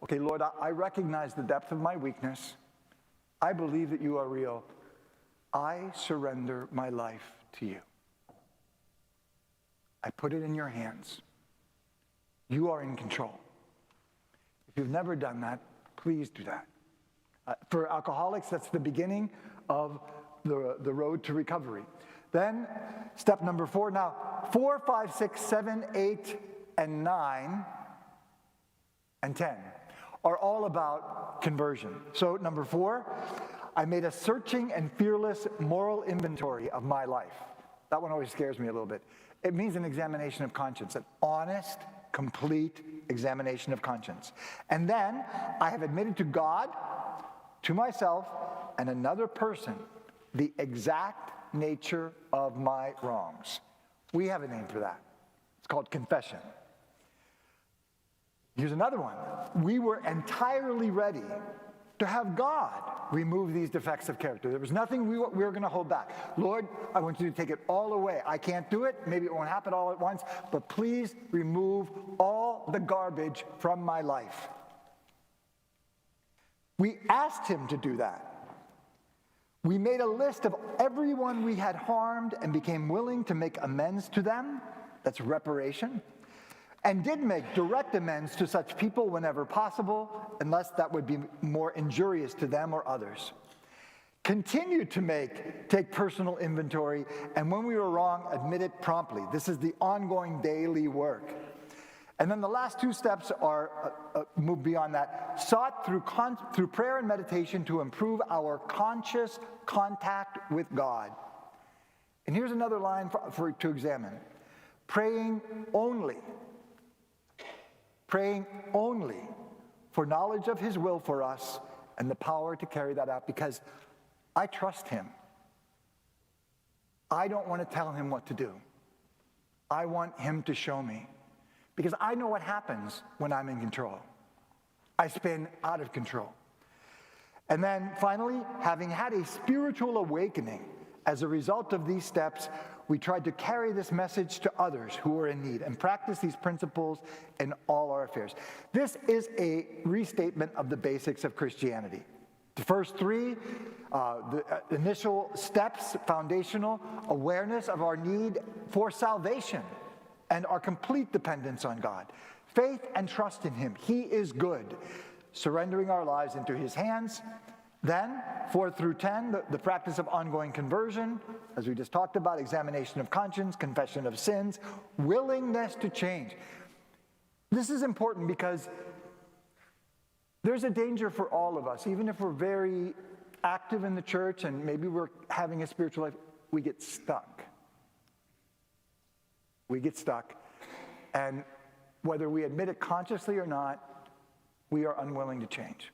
okay, Lord, I recognize the depth of my weakness. I believe that you are real. I surrender my life to you. I put it in your hands. You are in control. If you've never done that, please do that. For alcoholics, that's the beginning of the road to recovery. Then, step number 4. Now, 4, 5, 6, 7, 8, and 9, and 10 are all about conversion. So, number 4, I made a searching and fearless moral inventory of my life. That one always scares me a little bit. It means an examination of conscience, an honest, complete examination of conscience. And then, I have admitted to God, to myself, and another person the exact nature of my wrongs. We have a name for that. It's called confession. Here's another one. We were entirely ready to have God remove these defects of character. There was nothing we were going to hold back. Lord, I want you to take it all away. I can't do it. Maybe it won't happen all at once, but please remove all the garbage from my life. We asked him to do that. We made a list of everyone we had harmed and became willing to make amends to them. That's reparation. And did make direct amends to such people whenever possible, unless that would be more injurious to them or others. Continued to take personal inventory, and when we were wrong, admit it promptly. This is the ongoing daily work. And then the last 2 steps are, move beyond that, sought through prayer and meditation to improve our conscious contact with God. And here's another line to examine. Praying only for knowledge of his will for us and the power to carry that out, because I trust him I don't want to tell him what to do. I want him to show me. Because I know what happens when I'm in control. I spin out of control. And then finally, having had a spiritual awakening as a result of these steps, we tried to carry this message to others who are in need and practice these principles in all our affairs. This is a restatement of the basics of Christianity. The first three, the initial steps, foundational, awareness of our need for salvation and our complete dependence on God. Faith and trust in him. He is good. Surrendering our lives into his hands. Then, 4 through 10, the practice of ongoing conversion, as we just talked about, examination of conscience, confession of sins, willingness to change. This is important because there's a danger for all of us, even if we're very active in the church and maybe we're having a spiritual life, we get stuck. We get stuck. And whether we admit it consciously or not, we are unwilling to change.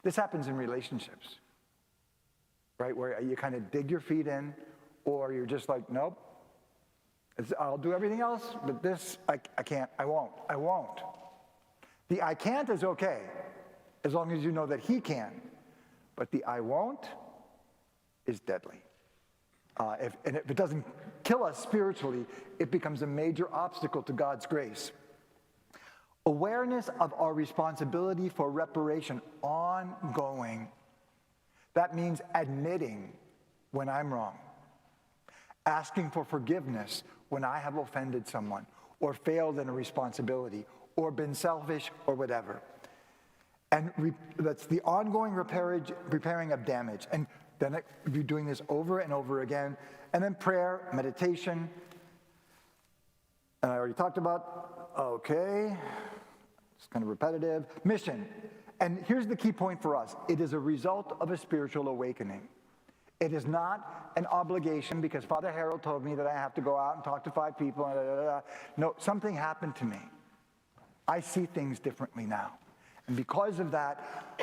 This happens in relationships, right? Where you kind of dig your feet in, or you're just like, nope, I'll do everything else, but this, I can't, I won't. The I can't is okay, as long as you know that he can. But the I won't is deadly. If it doesn't kill us spiritually, it becomes a major obstacle to God's grace. Awareness of our responsibility for reparation, ongoing. That means admitting when I'm wrong, asking for forgiveness when I have offended someone, or failed in a responsibility, or been selfish, or whatever. And that's the ongoing repairing of damage. And then you're doing this over and over again. And then prayer, meditation. And I already talked about, okay, it's kind of repetitive. Mission. And here's the key point for us. It is a result of a spiritual awakening. It is not an obligation because Father Harold told me that I have to go out and talk to 5 people. No, something happened to me. I see things differently now. And because of that,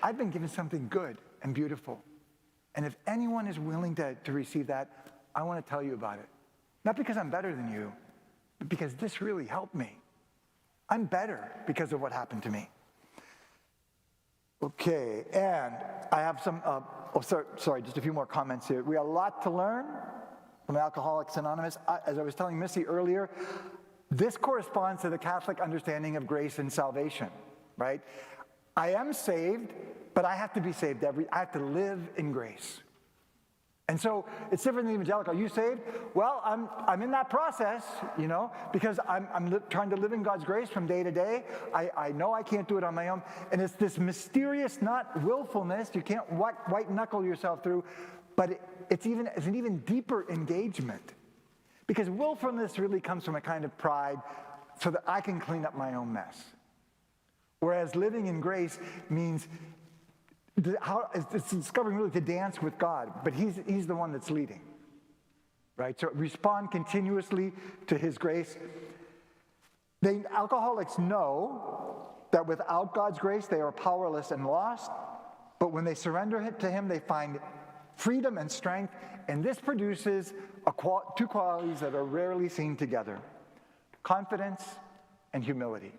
I've been given something good and beautiful. And if anyone is willing to receive that, I want to tell you about it. Not because I'm better than you, but because this really helped me. I'm better because of what happened to me. Okay, and I have some, sorry, just a few more comments here. We have a lot to learn from Alcoholics Anonymous. As I was telling Missy earlier, this corresponds to the Catholic understanding of grace and salvation, right? I am saved, but I have to be saved I have to live in grace. And so it's different than evangelical. Are you saved? Well, I'm in that process, because I'm trying to live in God's grace from day to day. I know I can't do it on my own. And it's this mysterious, not willfulness, you can't white knuckle yourself through, but it's an even deeper engagement. Because willfulness really comes from a kind of pride so that I can clean up my own mess. Whereas living in grace means it's discovering really to dance with God, but he's the one that's leading, right? So respond continuously to his grace. Alcoholics know that without God's grace, they are powerless and lost, but when they surrender to him, they find freedom and strength, and this produces two qualities that are rarely seen together: confidence and humility.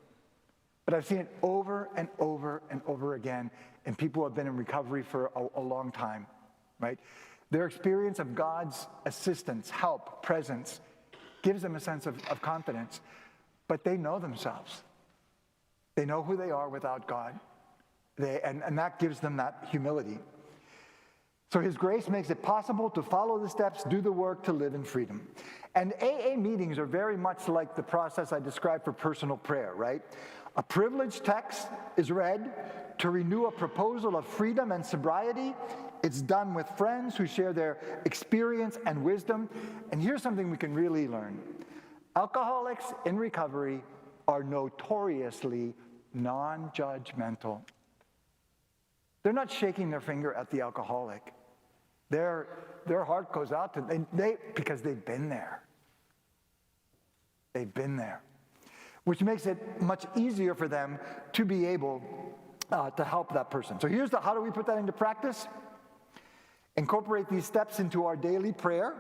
But I've seen it over and over and over again in people who have been in recovery for a long time, right? Their experience of God's assistance, help, presence gives them a sense of confidence, but they know themselves. They know who they are without God, and that gives them that humility. So his grace makes it possible to follow the steps, do the work, to live in freedom. And AA meetings are very much like the process I described for personal prayer, right? A privileged text is read to renew a proposal of freedom and sobriety. It's done with friends who share their experience and wisdom. And here's something we can really learn. Alcoholics in recovery are notoriously non-judgmental. They're not shaking their finger at the alcoholic. Their heart goes out to them because they've been there. They've been there, which makes it much easier for them to be able to help that person. So here's how do we put that into practice? incorporate these steps into our daily prayer,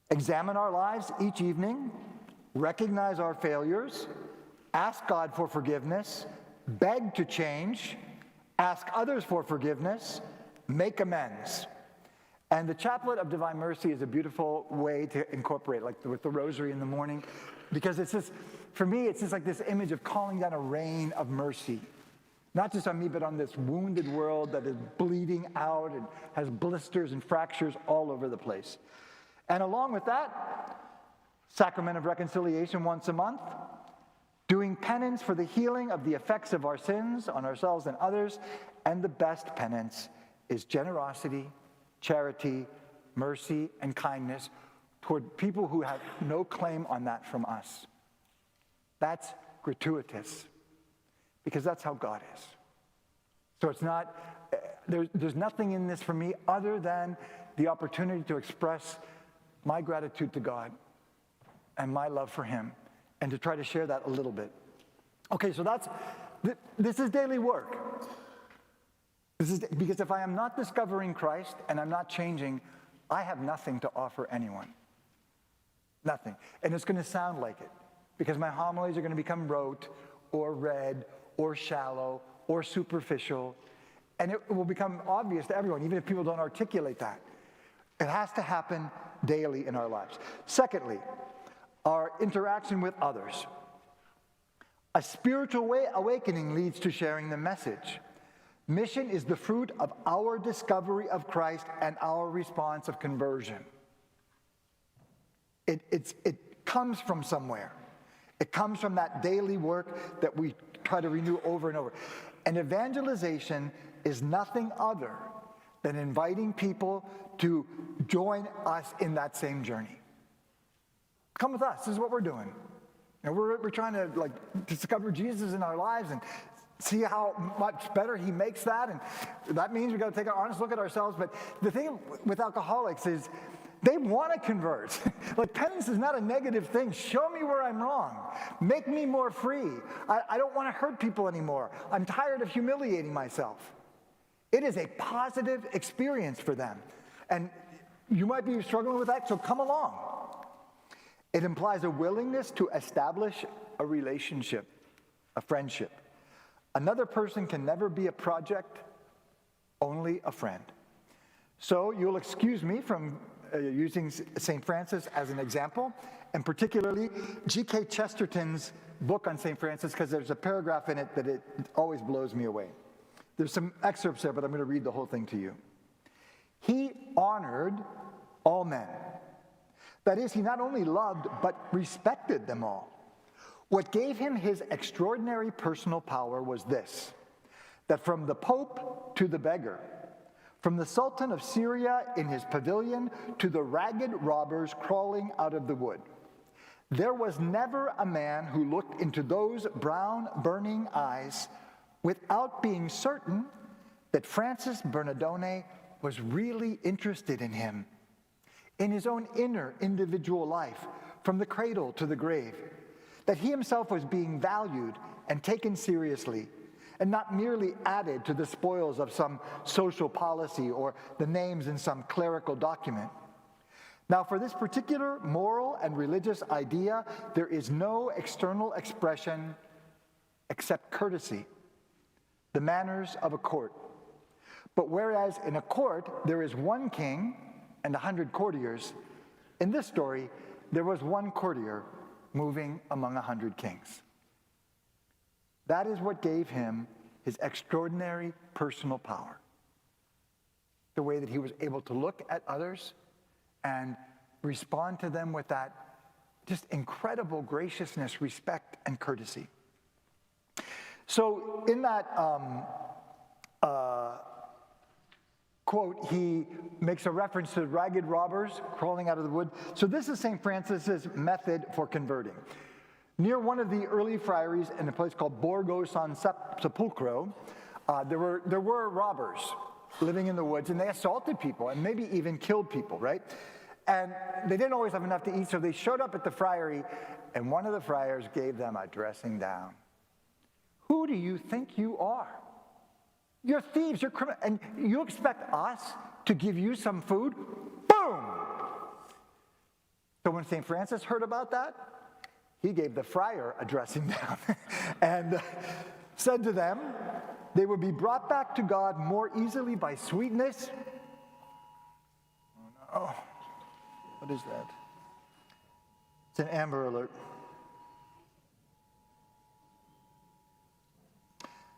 examine our lives each evening, recognize our failures, ask God for forgiveness, beg to change, ask others for forgiveness, make amends. And the Chaplet of Divine Mercy is a beautiful way to incorporate, like with the rosary in the morning, because it's just, for me, it's just like this image of calling down a rain of mercy. Not just on me, but on this wounded world that is bleeding out and has blisters and fractures all over the place. And along with that, Sacrament of Reconciliation once a month, doing penance for the healing of the effects of our sins on ourselves and others, and the best penance is generosity, charity, mercy, and kindness toward people who have no claim on that from us. That's gratuitous, because that's how God is. So it's not, there's nothing in this for me other than the opportunity to express my gratitude to God and my love for him, and to try to share that a little bit. Okay, so this is daily work. This is because if I am not discovering Christ and I'm not changing, I have nothing to offer anyone. Nothing. And it's going to sound like it, because my homilies are going to become rote or read or shallow or superficial, and it will become obvious to everyone, even if people don't articulate that. It has to happen daily in our lives. Secondly, our interaction with others. A spiritual awakening leads to sharing the message. Mission is the fruit of our discovery of Christ and our response of conversion. It comes from somewhere. It comes from that daily work that we try to renew over and over. And evangelization is nothing other than inviting people to join us in that same journey. Come with us. This is what we're doing. And we're trying to discover Jesus in our lives and see how much better he makes that. And that means we've got to take an honest look at ourselves. But the thing with alcoholics is they want to convert. Penance is not a negative thing. Show me where I'm wrong. Make me more free. I don't want to hurt people anymore. I'm tired of humiliating myself. It is a positive experience for them. And you might be struggling with that, so come along. It implies a willingness to establish a relationship, a friendship. Another person can never be a project, only a friend. So you'll excuse me from using St. Francis as an example, and particularly G.K. Chesterton's book on St. Francis, because there's a paragraph in it that it always blows me away. There's some excerpts there, but I'm going to read the whole thing to you. He honored all men. That is, he not only loved, but respected them all. What gave him his extraordinary personal power was this, that from the Pope to the beggar, from the Sultan of Syria in his pavilion to the ragged robbers crawling out of the wood, there was never a man who looked into those brown, burning eyes without being certain that Francis Bernardone was really interested in him, in his own inner individual life, from the cradle to the grave, that he himself was being valued and taken seriously, and not merely added to the spoils of some social policy or the names in some clerical document. Now, for this particular moral and religious idea, there is no external expression except courtesy, the manners of a court. But whereas in a court there is one king and 100 courtiers, in this story there was one courtier moving among 100 kings. That is what gave him his extraordinary personal power. The way that he was able to look at others and respond to them with that just incredible graciousness, respect, and courtesy. So in that quote, he makes a reference to ragged robbers crawling out of the wood. So this is St. Francis's method for converting. Near one of the early friaries in a place called Borgo San Sepolcro, there were robbers living in the woods, and they assaulted people and maybe even killed people, right? And they didn't always have enough to eat, so they showed up at the friary, and one of the friars gave them a dressing down. Who do you think you are? You're thieves, you're criminals, and you expect us to give you some food? Boom! So when St. Francis heard about that, he gave the friar a dressing down and said to them, they would be brought back to God more easily by sweetness. Oh no. What is that? It's an Amber Alert.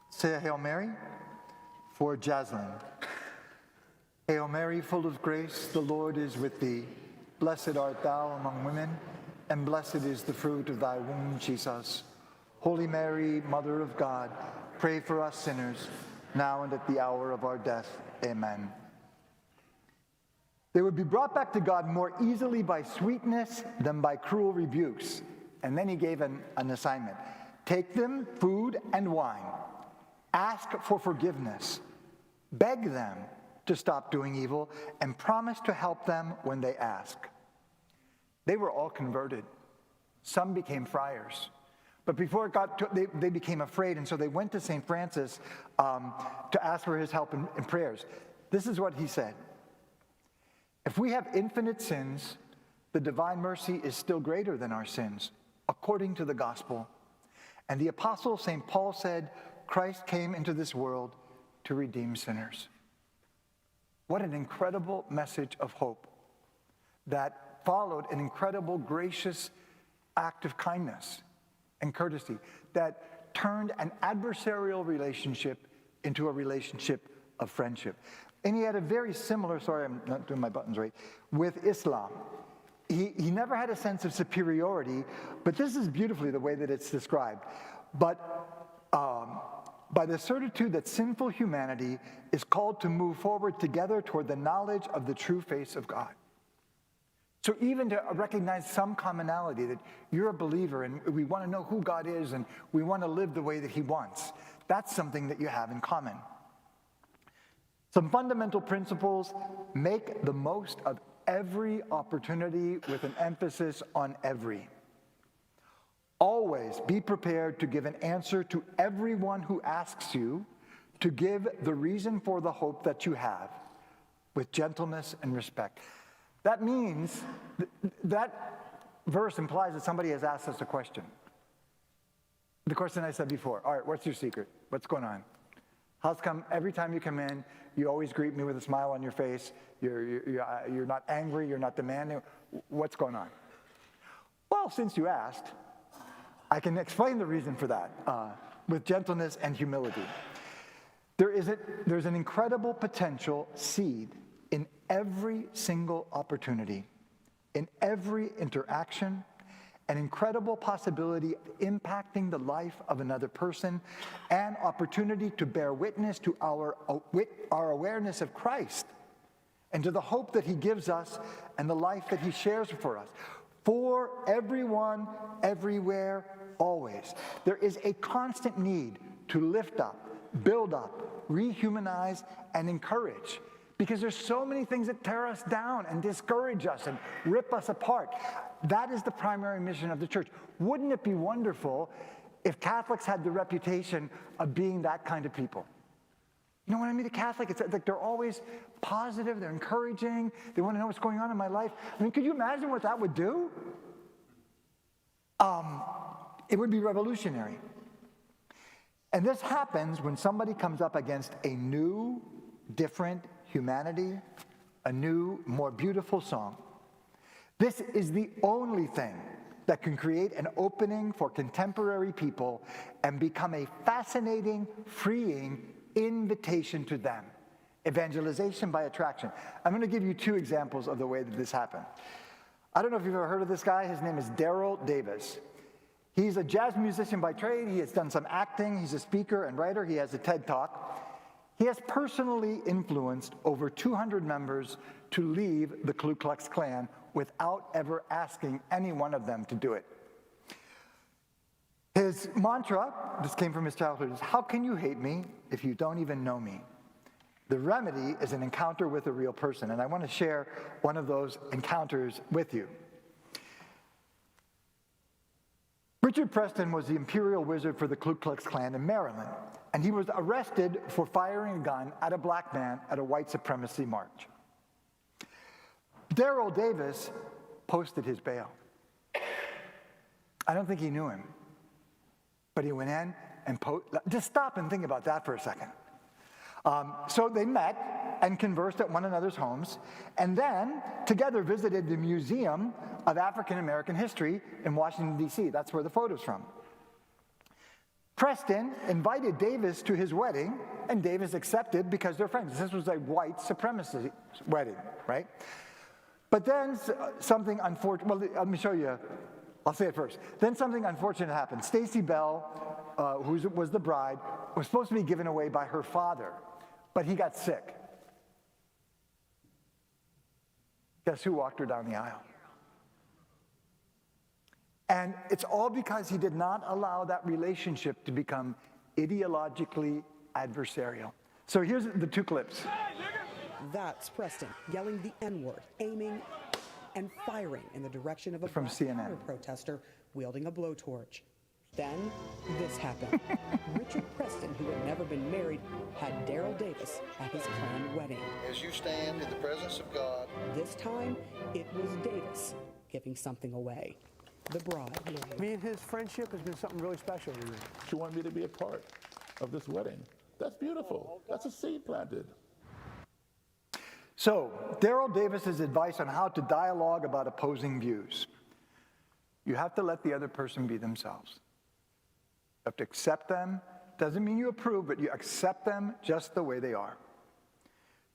Say a Hail Mary for Jaslyn. Hail Mary, full of grace, the Lord is with thee. Blessed art thou among women, and blessed is the fruit of thy womb, Jesus. Holy Mary, Mother of God, pray for us sinners, now and at the hour of our death. Amen. They would be brought back to God more easily by sweetness than by cruel rebukes. And then he gave an assignment. Take them food and wine. Ask for forgiveness. Beg them to stop doing evil, and promise to help them when they ask. They were all converted. Some became friars. But before it got to, they became afraid, and so they went to St. Francis to ask for his help in prayers. This is what he said. If we have infinite sins, the divine mercy is still greater than our sins, according to the gospel. And the apostle St. Paul said, Christ came into this world to redeem sinners. What an incredible message of hope that followed an incredible, gracious act of kindness and courtesy that turned an adversarial relationship into a relationship of friendship. And he had a very similar, sorry, I'm not doing my buttons right, with Islam. He never had a sense of superiority, but this is beautifully the way that it's described. But by the certitude that sinful humanity is called to move forward together toward the knowledge of the true face of God. So even to recognize some commonality, that you're a believer and we want to know who God is and we want to live the way that he wants, that's something that you have in common. Some fundamental principles: make the most of every opportunity with an emphasis on every. Always be prepared to give an answer to everyone who asks you, to give the reason for the hope that you have, with gentleness and respect. That means, that verse implies that somebody has asked us a question. The question I said before, all right, what's your secret? What's going on? How's come every time you come in, you always greet me with a smile on your face, you're not angry, you're not demanding, what's going on? Well, since you asked, I can explain the reason for that with gentleness and humility. There's an incredible potential seed in every single opportunity, in every interaction, an incredible possibility of impacting the life of another person, and opportunity to bear witness to our awareness of Christ and to the hope that he gives us and the life that he shares for us. For everyone, everywhere, always. There is a constant need to lift up, build up, rehumanize, and encourage. Because there's so many things that tear us down and discourage us and rip us apart. That is the primary mission of the church. Wouldn't it be wonderful if Catholics had the reputation of being that kind of people? You know, when I meet a Catholic, it's like they're always positive, they're encouraging, they want to know what's going on in my life. I mean, could you imagine what that would do? It would be revolutionary. And this happens when somebody comes up against a new, different humanity, a new, more beautiful song. This is the only thing that can create an opening for contemporary people and become a fascinating, freeing invitation to them. Evangelization by attraction. I'm going to give you two examples of the way that this happened. I don't know if you've ever heard of this guy. His name is Daryl Davis. He's a jazz musician by trade. He has done some acting. He's a speaker and writer. He has a TED Talk. He has personally influenced over 200 members to leave the Ku Klux Klan without ever asking any one of them to do it. His mantra, this came from his childhood, is, how can you hate me if you don't even know me? The remedy is an encounter with a real person, and I want to share one of those encounters with you. Richard Preston was the imperial wizard for the Ku Klux Klan in Maryland, and he was arrested for firing a gun at a black man at a white supremacy march. Daryl Davis posted his bail. I don't think he knew him, but he went in and just stop and think about that for a second. So they met and conversed at one another's homes, and then together visited the Museum of African American History in Washington, D.C. That's where the photo's from. Preston invited Davis to his wedding, and Davis accepted because they're friends. This was a white supremacy wedding, right? But then something unfortunate, well, let me show you. I'll say it first. Then something unfortunate happened. Stacy Bell, who was the bride, was supposed to be given away by her father, but he got sick. Guess who walked her down the aisle? And it's all because he did not allow that relationship to become ideologically adversarial. So here's the two clips. That's Preston yelling the N-word, aiming and firing in the direction of a From black CNN. counter-protester wielding a blowtorch. Then this happened. Richard Preston, who had never been married, had Daryl Davis at his planned wedding. As you stand in the presence of God. This time, it was Davis giving something away. The bride. Me and his friendship has been something really special to me. She wanted me to be a part of this wedding. That's beautiful. That's a seed planted. So, Daryl Davis's advice on how to dialogue about opposing views. You have to let the other person be themselves. You have to accept them. Doesn't mean you approve, but you accept them just the way they are.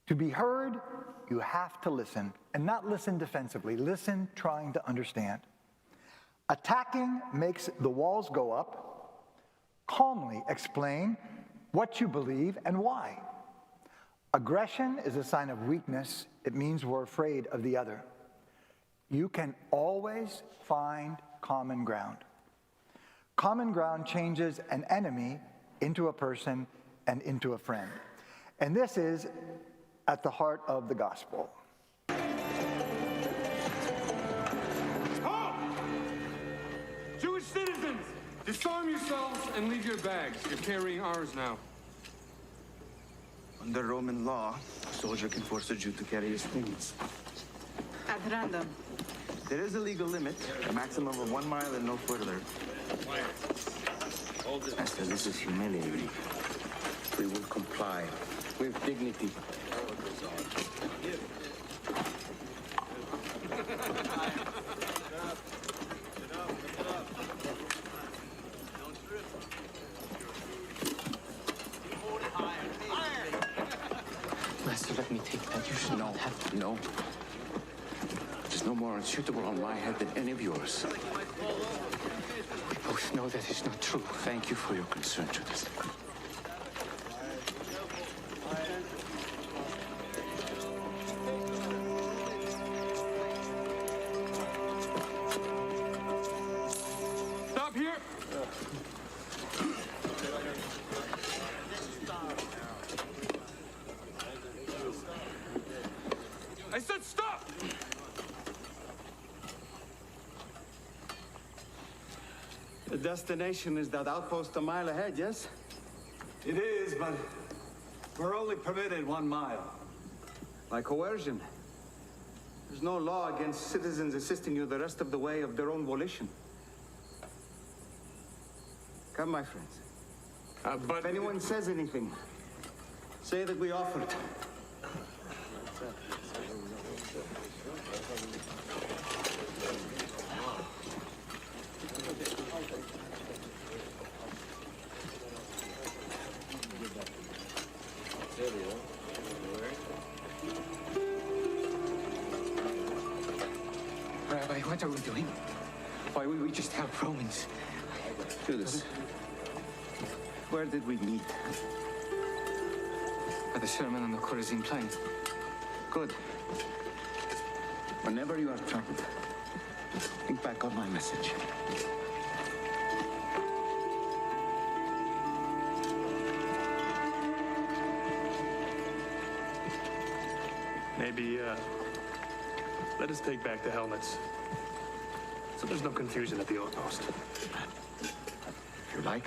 To be heard, you have to listen, and not listen defensively. Listen trying to understand. Attacking makes the walls go up. Calmly explain what you believe and why. Aggression is a sign of weakness. It means we're afraid of the other. You can always find common ground. Common ground changes an enemy into a person and into a friend. And this is at the heart of the gospel. Halt! Jewish citizens, disarm yourselves and leave your bags. You're carrying ours now. Under Roman law, a soldier can force a Jew to carry his things. At random. There is a legal limit, a maximum of 1 mile and no further. Master, this is humiliating. We will comply with dignity. Master, let me take that. You should not have to. No. There's no more unsuitable on my head than any of yours. We both know that is not true. Thank you for your concern, Judas. Stop here. I said stop! The destination is that outpost a mile ahead, yes? It is, but we're only permitted 1 mile. By coercion. There's no law against citizens assisting you the rest of the way of their own volition. Come, my friends. But If anyone says anything, say that we offered. Rabbi, what are we doing? Why would we just help Romans? Judas, where did we meet? At the sermon on the Chorazin plain. Good. Whenever you are troubled, think back on my message. Maybe, let us take back the helmets. So there's no confusion at the outpost. If you like.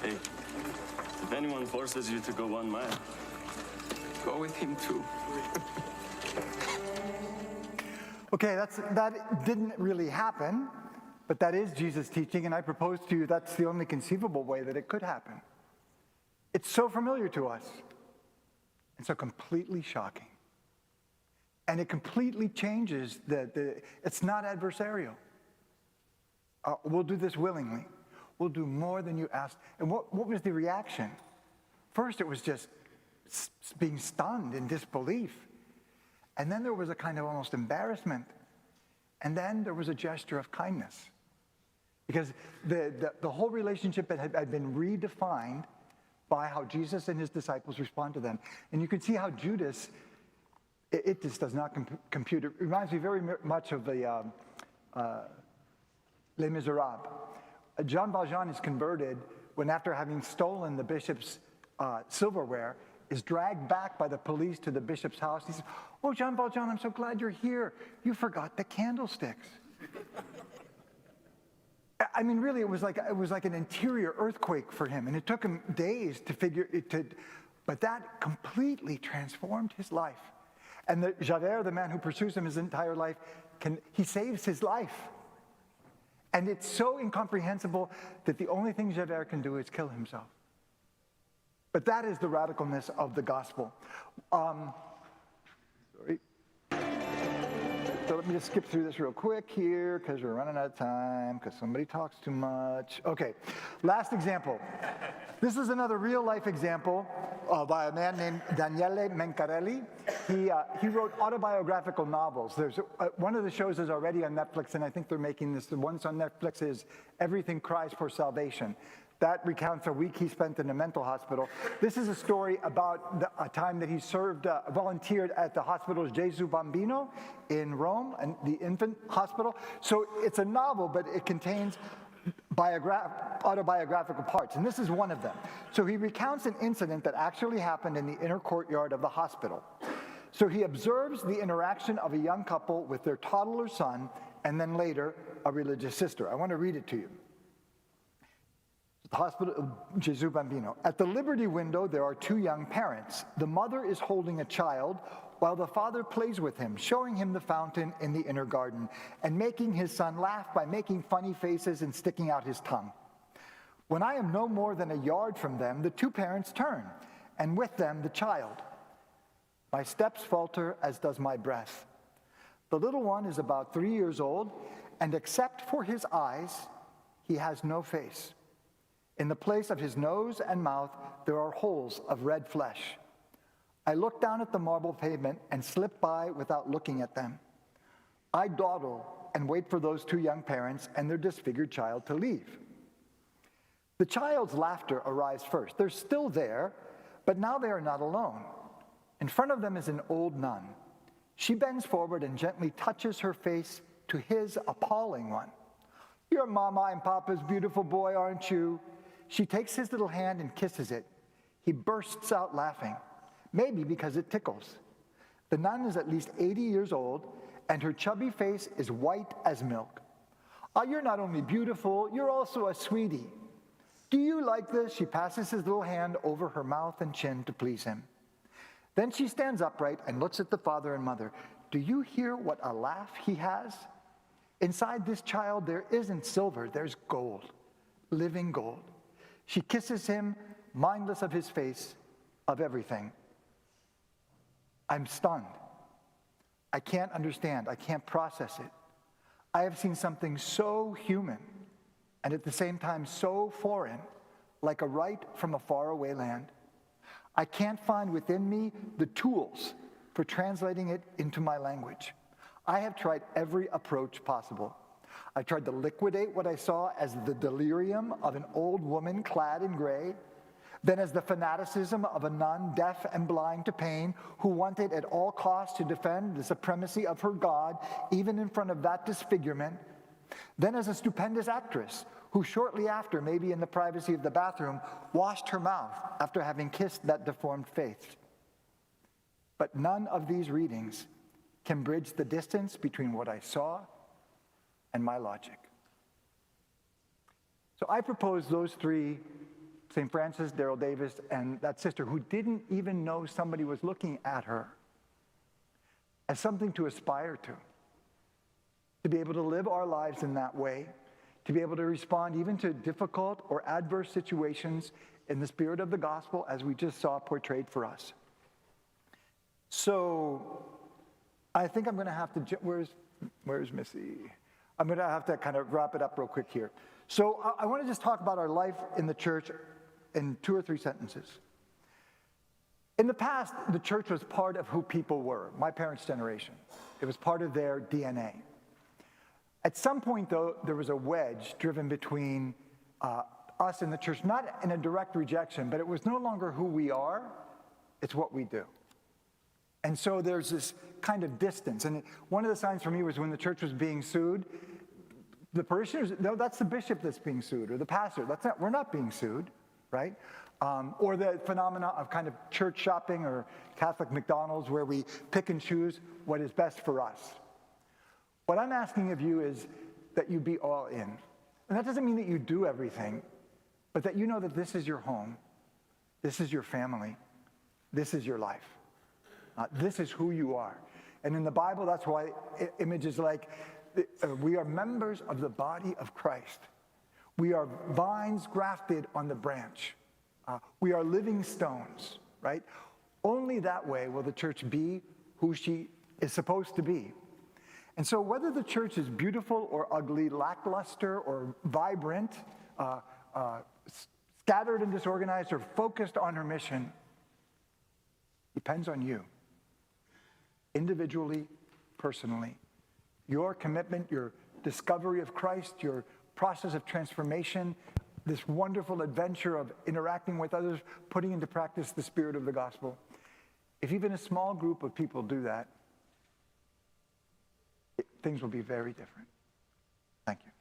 Hey, if anyone forces you to go 1 mile, go with him too. Okay, that didn't really happen, but that is Jesus' teaching, and I propose to you that's the only conceivable way that it could happen. It's so familiar to us, and so completely shocking. And it completely changes it's not adversarial. We'll do this willingly. We'll do more than you asked. And what was the reaction? First, it was just being stunned in disbelief. And then there was a kind of almost embarrassment. And then there was a gesture of kindness. Because the whole relationship had been redefined by how Jesus and his disciples respond to them. And you can see how Judas, it just does not compute. It reminds me very much of the Les Miserables. Jean Valjean is converted when, after having stolen the bishop's silverware, is dragged back by the police to the bishop's house. He says, "Oh, Jean Valjean, I'm so glad you're here. You forgot the candlesticks." I mean, really, it was like an interior earthquake for him, and it took him days to figure it. But that completely transformed his life. And Javert, the man who pursues him his entire life, he saves his life. And it's so incomprehensible that the only thing Javert can do is kill himself. But that is the radicalness of the gospel. Sorry. So let me just skip through this real quick here because we're running out of time because somebody talks too much. Okay, last example. This is another real-life example by a man named Daniele Mencarelli. He wrote autobiographical novels. There's one of the shows is already on Netflix, and I think they're making this. The one on Netflix is Everything Cries for Salvation. That recounts a week he spent in a mental hospital. This is a story about a time that he volunteered at the hospital Gesù Bambino in Rome, and the infant hospital. So it's a novel, but it contains autobiographical parts, and this is one of them. So he recounts an incident that actually happened in the inner courtyard of the hospital. So he observes the interaction of a young couple with their toddler son, and then later, a religious sister. I want to read it to you. The hospital, Gesù Bambino. At the Liberty window, there are two young parents. The mother is holding a child, while the father plays with him, showing him the fountain in the inner garden, and making his son laugh by making funny faces and sticking out his tongue. When I am no more than a yard from them, the two parents turn, and with them the child. My steps falter, as does my breath. The little one is about 3 years old, and except for his eyes, he has no face. In the place of his nose and mouth, there are holes of red flesh. I look down at the marble pavement and slip by without looking at them. I dawdle and wait for those two young parents and their disfigured child to leave. The child's laughter arrives first. They're still there, but now they are not alone. In front of them is an old nun. She bends forward and gently touches her face to his appalling one. "You're Mama and Papa's beautiful boy, aren't you?" She takes his little hand and kisses it. He bursts out laughing, maybe because it tickles. The nun is at least 80 years old, and her chubby face is white as milk. "Oh, you're not only beautiful, you're also a sweetie. Do you like this?" She passes his little hand over her mouth and chin to please him. Then she stands upright and looks at the father and mother. "Do you hear what a laugh he has? Inside this child, there isn't silver, there's gold, living gold." She kisses him, mindless of his face, of everything. I'm stunned. I can't understand. I can't process it. I have seen something so human and at the same time so foreign, like a rite from a faraway land. I can't find within me the tools for translating it into my language. I have tried every approach possible. I tried to liquidate what I saw as the delirium of an old woman clad in gray, then as the fanaticism of a nun deaf and blind to pain who wanted at all costs to defend the supremacy of her God, even in front of that disfigurement, then as a stupendous actress who shortly after, maybe in the privacy of the bathroom, washed her mouth after having kissed that deformed face. But none of these readings can bridge the distance between what I saw and my logic. So I propose those three, St. Francis, Daryl Davis, and that sister who didn't even know somebody was looking at her, as something to aspire to be able to live our lives in that way, to be able to respond even to difficult or adverse situations in the spirit of the gospel as we just saw portrayed for us. So I think I'm going to have to, where's Missy? I'm going to have to kind of wrap it up real quick here. So I want to just talk about our life in the church in 2 or 3 sentences. In the past, the church was part of who people were, my parents' generation. It was part of their DNA. At some point, though, there was a wedge driven between us and the church, not in a direct rejection, but it was no longer who we are, it's what we do. And so there's this kind of distance. And one of the signs for me was when the church was being sued, the parishioners, no, that's the bishop that's being sued, or the pastor. We're not being sued, right? Or the phenomena of kind of church shopping or Catholic McDonald's where we pick and choose what is best for us. What I'm asking of you is that you be all in. And that doesn't mean that you do everything, but that you know that this is your home, this is your family, this is your life. This is who you are. And in the Bible, that's why images like, we are members of the body of Christ. We are vines grafted on the branch. We are living stones, right? Only that way will the church be who she is supposed to be. And so whether the church is beautiful or ugly, lackluster or vibrant, scattered and disorganized or focused on her mission, depends on you. Individually, personally. Your commitment, your discovery of Christ, your process of transformation, this wonderful adventure of interacting with others, putting into practice the spirit of the gospel. If even a small group of people do that, things will be very different. Thank you.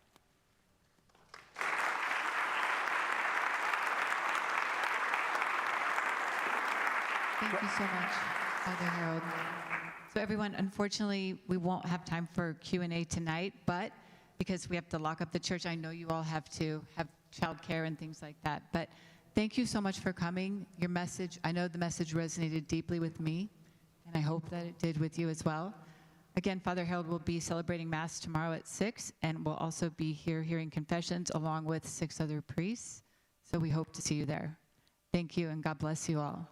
Thank you so much, Father Harold. So everyone, unfortunately, we won't have time for Q&A tonight, but because we have to lock up the church, I know you all have to have childcare and things like that. But thank you so much for coming. Your message, I know the message resonated deeply with me, and I hope that it did with you as well. Again, Father Harold will be celebrating Mass tomorrow at 6, and we'll also be here hearing confessions along with 6 other priests. So we hope to see you there. Thank you, and God bless you all.